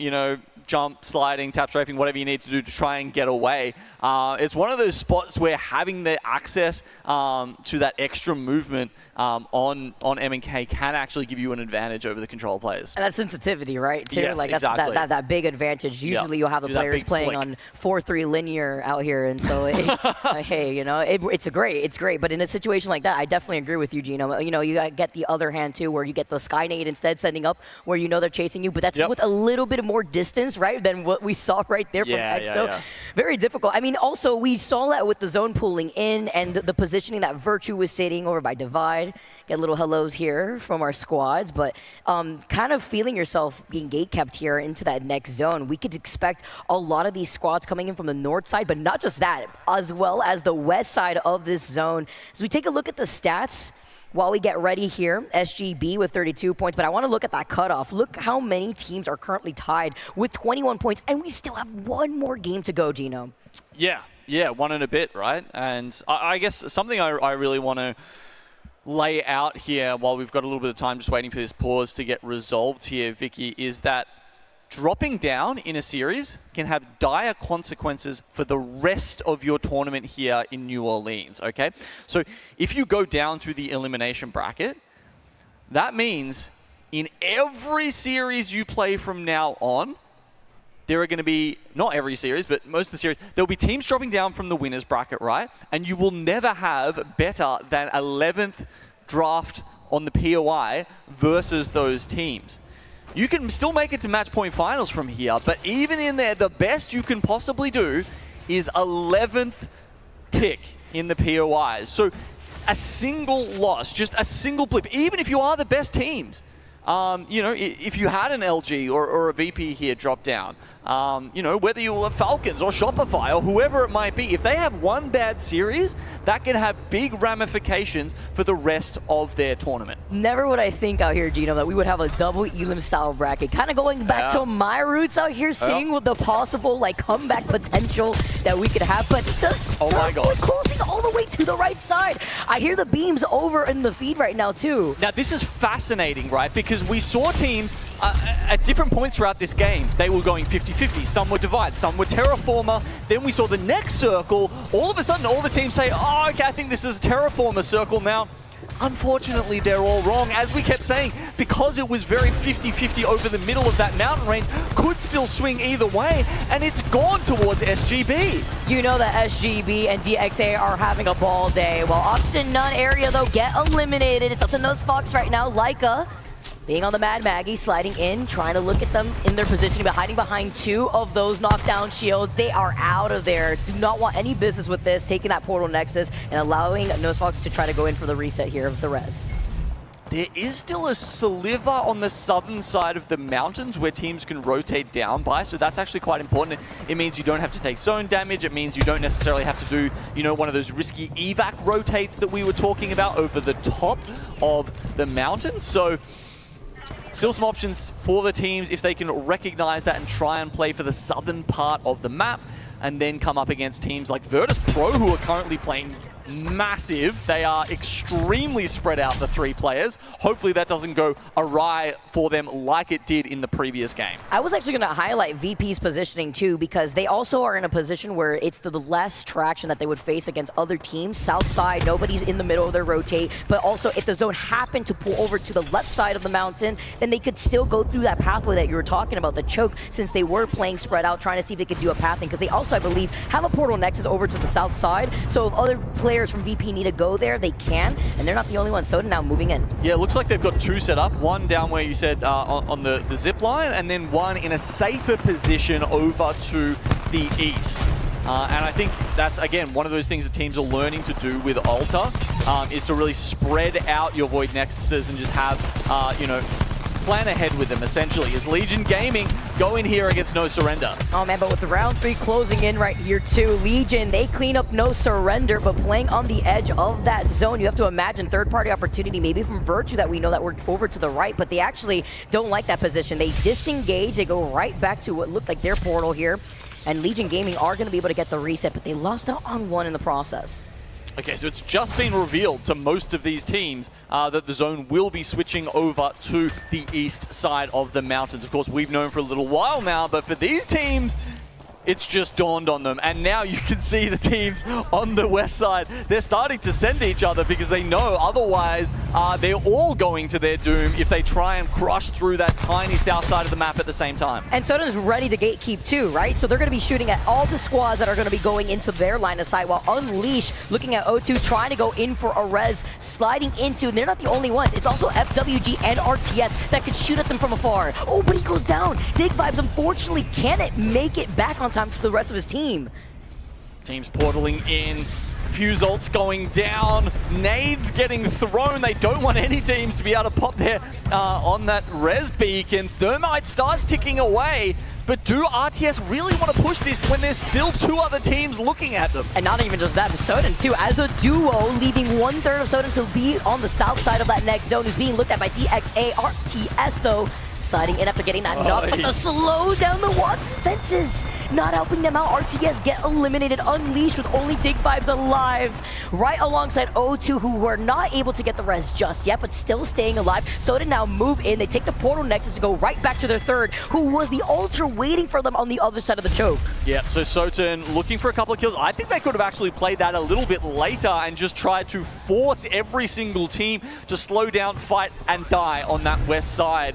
jump, sliding, tap strafing, whatever you need to do to try and get away. It's one of those spots where having the access to that extra movement on M&K can actually give you an advantage over the control players. And that sensitivity, right, too? Yes, like that's exactly. that big advantage. Usually you'll have the players playing on 4-3 linear out here, and so hey, you know, it's great. But in a situation like that, I definitely agree with you, Gino. You know, you gotta get the other hand too, where you get the Skynade instead sending up, where you know they're chasing you, but that's with a little bit more distance, right, than what we saw right there from EXO. Very difficult. I mean, also we saw that with the zone pulling in and the positioning that Virtue was sitting over by Divide. Get little hellos here from our squads, but kind of feeling yourself being gate-kept here into that next zone. We could expect a lot of these squads coming in from the north side, but not just that, as well as the west side of this zone. So we take a look at the stats while we get ready here. SGB with 32 points, but I want to look at that cutoff. Look how many teams are currently tied with 21 points, and we still have one more game to go, Gino. Yeah, one and a bit, right? And I guess something I really want to lay out here while we've got a little bit of time just waiting for this pause to get resolved here, Vicky, is that dropping down in a series can have dire consequences for the rest of your tournament here in New Orleans, okay? So if you go down to the elimination bracket, that means in every series you play from now on, there are going to be, not every series, but most of the series, there'll be teams dropping down from the winners bracket, right? And you will never have better than 11th draft on the POI versus those teams. You can still make it to match point finals from here, but even in there, the best you can possibly do is 11th tick in the POIs. So a single loss, just a single blip, even if you are the best teams, you know, if you had an LG or a VP here drop down, you know, whether you were Falcons or Shopify or whoever it might be, if they have one bad series, that can have big ramifications for the rest of their tournament. Never would I think out here, Gino, that we would have a double Elim style bracket. Kind of going back to my roots out here, seeing what the possible like comeback potential that we could have. But the circle is closing all the way to the right side. I hear the beams over in the feed right now too. Now this is fascinating, right? Because we saw teams at different points throughout this game, they were going 50-50. Some were Divide, some were Terraformer. Then we saw the next circle. All of a sudden, all the teams say, oh, okay, I think this is a Terraformer circle now. Unfortunately, they're all wrong. As we kept saying, because it was very 50-50 over the middle of that mountain range, could still swing either way, and it's gone towards SGB. You know that SGB and DXA are having a ball day. While Oxygen None area, though, get eliminated. It's up to NoseFox right now. Leica being on the Mad Maggie, sliding in, trying to look at them in their positioning, but hiding behind two of those knockdown shields. They are out of there. Do not want any business with this, taking that Portal Nexus and allowing NoseFox to try to go in for the reset here of the res. There is still a sliver on the southern side of the mountains where teams can rotate down by, so that's actually quite important. It means you don't have to take zone damage. It means you don't necessarily have to do, you know, one of those risky evac rotates that we were talking about over the top of the mountain. So still some options for the teams if they can recognize that and try and play for the southern part of the map, and then come up against teams like Virtus Pro, who are currently playing massive. They are extremely spread out, the three players. Hopefully that doesn't go awry for them like it did in the previous game. I was actually going to highlight VP's positioning too, because they also are in a position where it's the less traction that they would face against other teams. South side, nobody's in the middle of their rotate, but also if the zone happened to pull over to the left side of the mountain, then they could still go through that pathway that you were talking about, the choke, since they were playing spread out, trying to see if they could do a pathing, because they also, I believe, have a Portal Nexus over to the south side, so if other players from VP need to go there, they can, and they're not the only ones. Soda now moving in. Yeah, it looks like they've got two set up. One down where you said on the zip line, and then one in a safer position over to the east. And I think that's, again, one of those things that teams are learning to do with Alta, is to really spread out your Void Nexuses and just have, you know, plan ahead with them, essentially, as Legion Gaming go in here against No Surrender. Oh man, but with the round 3 closing in right here too, Legion, they clean up No Surrender, but playing on the edge of that zone, you have to imagine third-party opportunity, maybe from Virtue that we know that we're over to the right, but they actually don't like that position. They disengage, they go right back to what looked like their portal here, and Legion Gaming are going to be able to get the reset, but they lost out on one in the process. Okay, so it's just been revealed to most of these teams that the zone will be switching over to the east side of the mountains. Of course, we've known for a little while now, but for these teams, it's just dawned on them. And now you can see the teams on the west side, they're starting to send each other because they know otherwise they're all going to their doom if they try and crush through that tiny south side of the map at the same time. And Soda's ready to gatekeep too, right? So they're going to be shooting at all the squads that are going to be going into their line of sight, while Unleash looking at O2 trying to go in for a res, sliding into, and they're not the only ones. It's also FWG and RTS that could shoot at them from afar. Oh, but he goes down. Dig Vibes unfortunately can't make it back on time to the rest of his team. Teams portaling in. Fuse ults going down. Nades getting thrown. They don't want any teams to be able to pop there on that res beacon. Thermite starts ticking away. But do RTS really want to push this when there's still 2 other teams looking at them? And not even just that, but Soden too, as a duo, leaving 1/3 of Soden to be on the south side of that next zone, who's being looked at by DXA. RTS though, sliding in after getting that knock, but the slow down the Watts fences, not helping them out. RTS get eliminated, Unleashed with only Dig Vibes alive, right alongside O2, who were not able to get the res just yet, but still staying alive. Soden now move in, they take the portal nexus to go right back to their third, who was the altar waiting for them on the other side of the choke. Yeah, so Soten looking for a couple of kills. I think they could have actually played that a little bit later and just tried to force every single team to slow down, fight, and die on that west side.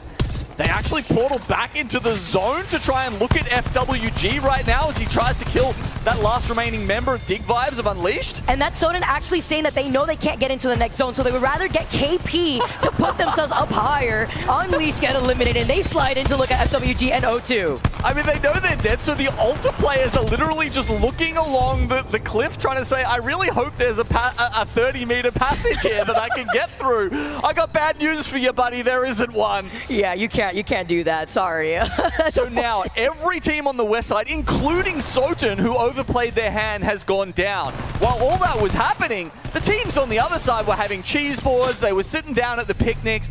They actually portal back into the zone to try and look at FWG right now as he tries to kill that last remaining member of Dig Vibes of Unleashed. And that's Soden actually saying that they know they can't get into the next zone, so they would rather get KP to put themselves up higher. Unleashed get eliminated, and they slide in to look at FWG and O2. I mean, they know they're dead, so the Altar players are literally just looking along the cliff trying to say, I really hope there's a 30-meter passage here that I can get through. I got bad news for you, buddy. There isn't one. Yeah, you can't do that. Sorry. So now every team on the west side, including Soten, who overplayed their hand, has gone down. While all that was happening, the teams on the other side were having cheese boards. They were sitting down at the picnics,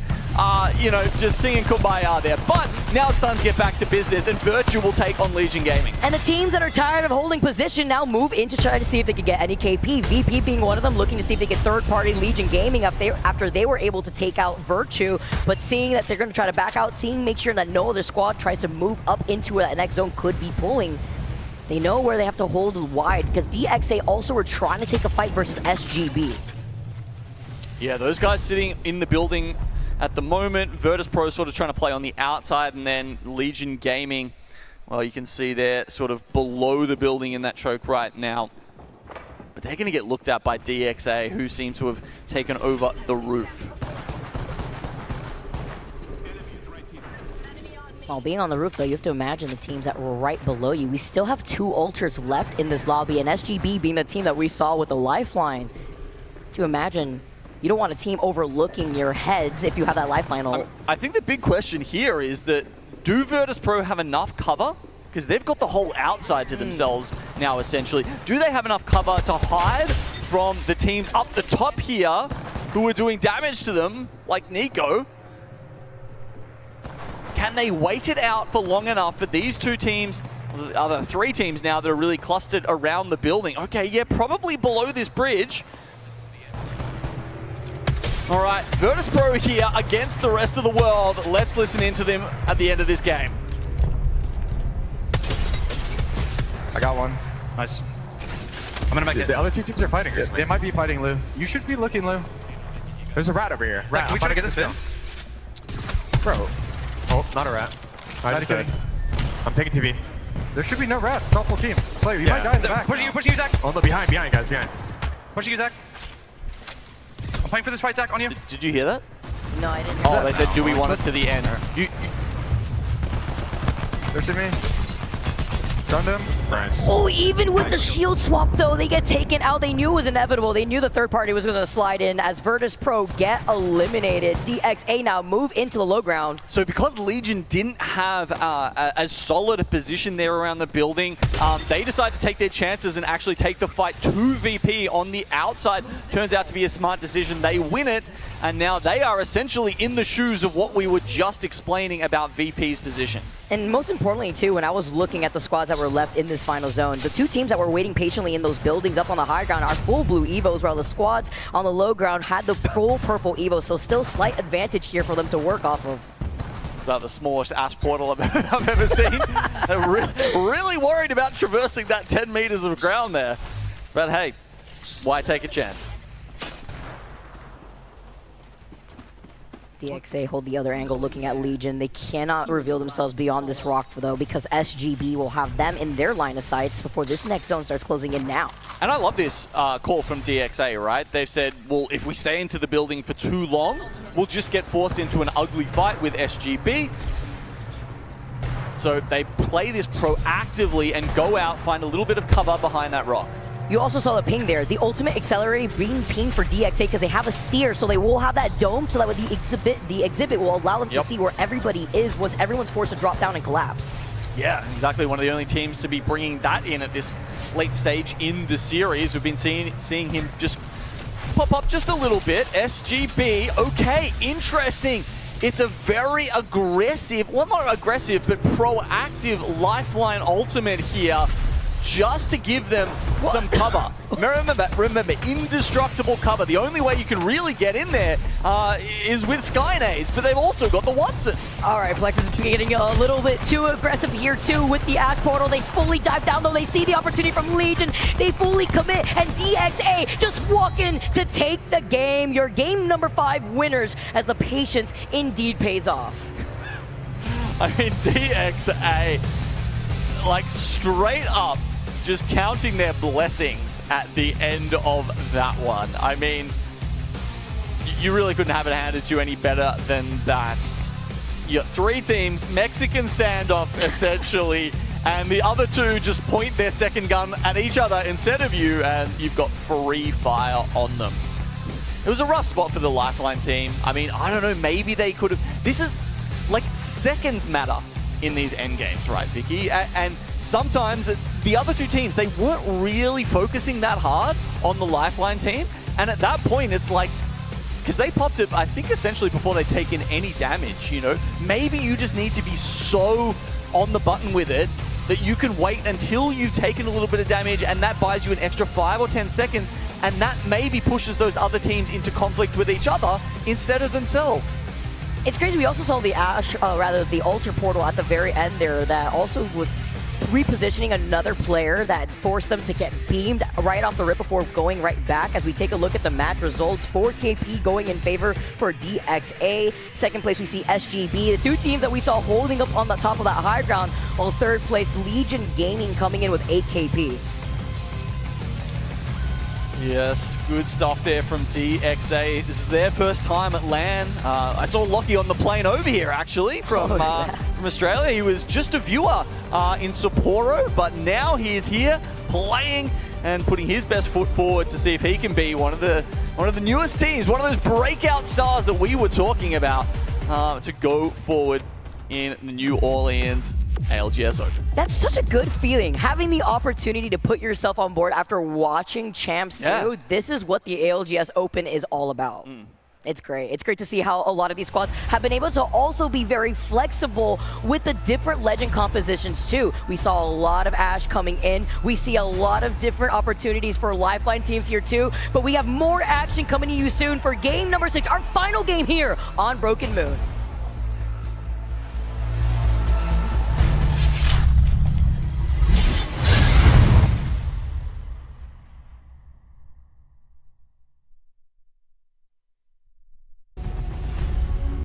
you know, just singing Kumbaya there. But now it's time to get back to business, and Virtue will take on Legion Gaming. And the teams that are tired of holding position now move in to try to see if they can get any KP. VP being one of them, looking to see if they get third-party Legion Gaming after they were able to take out Virtue, but seeing that they're going to try to back out, make sure that no other squad tries to move up into where that next zone could be pulling. They know where they have to hold wide, because DXA also were trying to take a fight versus SGB. Yeah, those guys sitting in the building at the moment. Virtus Pro sort of trying to play on the outside, and then Legion Gaming, well, you can see they're sort of below the building in that choke right now. But they're going to get looked at by DXA, who seem to have taken over the roof. While being on the roof, though, you have to imagine the teams that were right below you. We still have 2 altars left in this lobby, and SGB being the team that we saw with the lifeline. To imagine, you don't want a team overlooking your heads if you have that lifeline ult. I think the big question here is that, do Virtus Pro have enough cover? Because they've got the whole outside to themselves now, essentially. Do they have enough cover to hide from the teams up the top here who are doing damage to them, like Nico? Can they wait it out for long enough for these 2 teams, other 3 teams now that are really clustered around the building? Okay, yeah, probably below this bridge. All right, Virtus Pro here against the rest of the world. Let's listen into them at the end of this game. I got one. Nice. I'm gonna make it. The other 2 teams are fighting. They might be fighting, Lou. You should be looking, Lou. There's a rat over here. Rat, I'm trying to get this bin. Bro. Oh, not a rat. Not kidding. I'm taking TV. There should be no rats. It's all full teams. Slayer, you might die in the back. Pushing you, Zach. Oh, no, behind, guys, behind. Pushing you, Zach. I'm playing for this fight, Zach, on you. Did you hear that? No, I didn't. Oh, they said, do we want it to the end? They're seeing me. Stunned him. Nice. Oh, even with the shield swap, though, they get taken out. They knew it was inevitable. They knew the third party was going to slide in as Virtus Pro get eliminated. DXA now move into the low ground. So because Legion didn't have as solid a position there around the building, they decided to take their chances and actually take the fight to VP on the outside. Turns out to be a smart decision. They win it, and now they are essentially in the shoes of what we were just explaining about VP's position. And most importantly, too, when I was looking at the squads that were left in this this final zone. The two teams that were waiting patiently in those buildings up on the high ground are full blue Evos, while the squads on the low ground had the full purple Evo, so still slight advantage here for them to work off of. About the smallest ash portal I've ever seen. They're really worried about traversing that 10 meters of ground there. But hey, why take a chance? DXA hold the other angle looking at Legion. They cannot reveal themselves beyond this rock though, because SGB will have them in their line of sights before this next zone starts closing in now. And I love this call from DXA, right? They've said, well, if we stay into the building for too long, we'll just get forced into an ugly fight with SGB. So they play this proactively and go out, find a little bit of cover behind that rock. You also saw the ping there. The ultimate accelerator being pinged for DXA because they have a seer, so they will have that dome, so that with the exhibit will allow them to see where everybody is once everyone's forced to drop down and collapse. Yeah, exactly. One of the only teams to be bringing that in at this late stage in the series. We've been seeing him just pop up just a little bit. SGB, okay, interesting. It's a very aggressive, well, not aggressive, but proactive lifeline ultimate here, just to give them some cover. Remember, indestructible cover. The only way you can really get in there is with Skynades, but they've also got the Watson. All right, Plex is getting a little bit too aggressive here too with the Ash Portal. They fully dive down though. They see the opportunity from Legion. They fully commit, and DXA just walk in to take the game. Your game number 5 winners as the patience indeed pays off. I mean, DXA, like straight up, just counting their blessings at the end of that one. I mean, you really couldn't have it handed to you any better than that. You got 3 teams, Mexican standoff essentially, and the other 2 just point their second gun at each other instead of you, and you've got free fire on them. It was a rough spot for the Lifeline team. I mean, I don't know, maybe they could have... This is like seconds matter in these end games, right, Vicky? And sometimes the other 2 teams, they weren't really focusing that hard on the Lifeline team. And at that point, it's like, because they popped it, I think, essentially before they'd taken any damage, you know? Maybe you just need to be so on the button with it that you can wait until you've taken a little bit of damage, and that buys you an extra 5 or 10 seconds, and that maybe pushes those other teams into conflict with each other instead of themselves. It's crazy. We also saw the the Altar Portal at the very end there that also was repositioning another player that forced them to get beamed right off the rip before going right back. As we take a look at the match results, 4KP going in favor for DXA. Second place, we see SGB. The 2 teams that we saw holding up on the top of that high ground, while third place, Legion Gaming coming in with 8KP. Yes, good stuff there from DXA. This is their first time at LAN. I saw Lockie on the plane over here, actually, from Australia. He was just a viewer in Sapporo, but now he is here playing and putting his best foot forward to see if he can be one of the newest teams, one of those breakout stars that we were talking about to go forward in the New Orleans ALGS Open. That's such a good feeling, having the opportunity to put yourself on board after watching Champs 2. This is what the ALGS Open is all about. It's great. It's great to see how a lot of these squads have been able to also be very flexible with the different legend compositions too. We saw a lot of Ashe coming in. We see a lot of different opportunities for Lifeline teams here too, but we have more action coming to you soon for game number 6, our final game here on Broken Moon.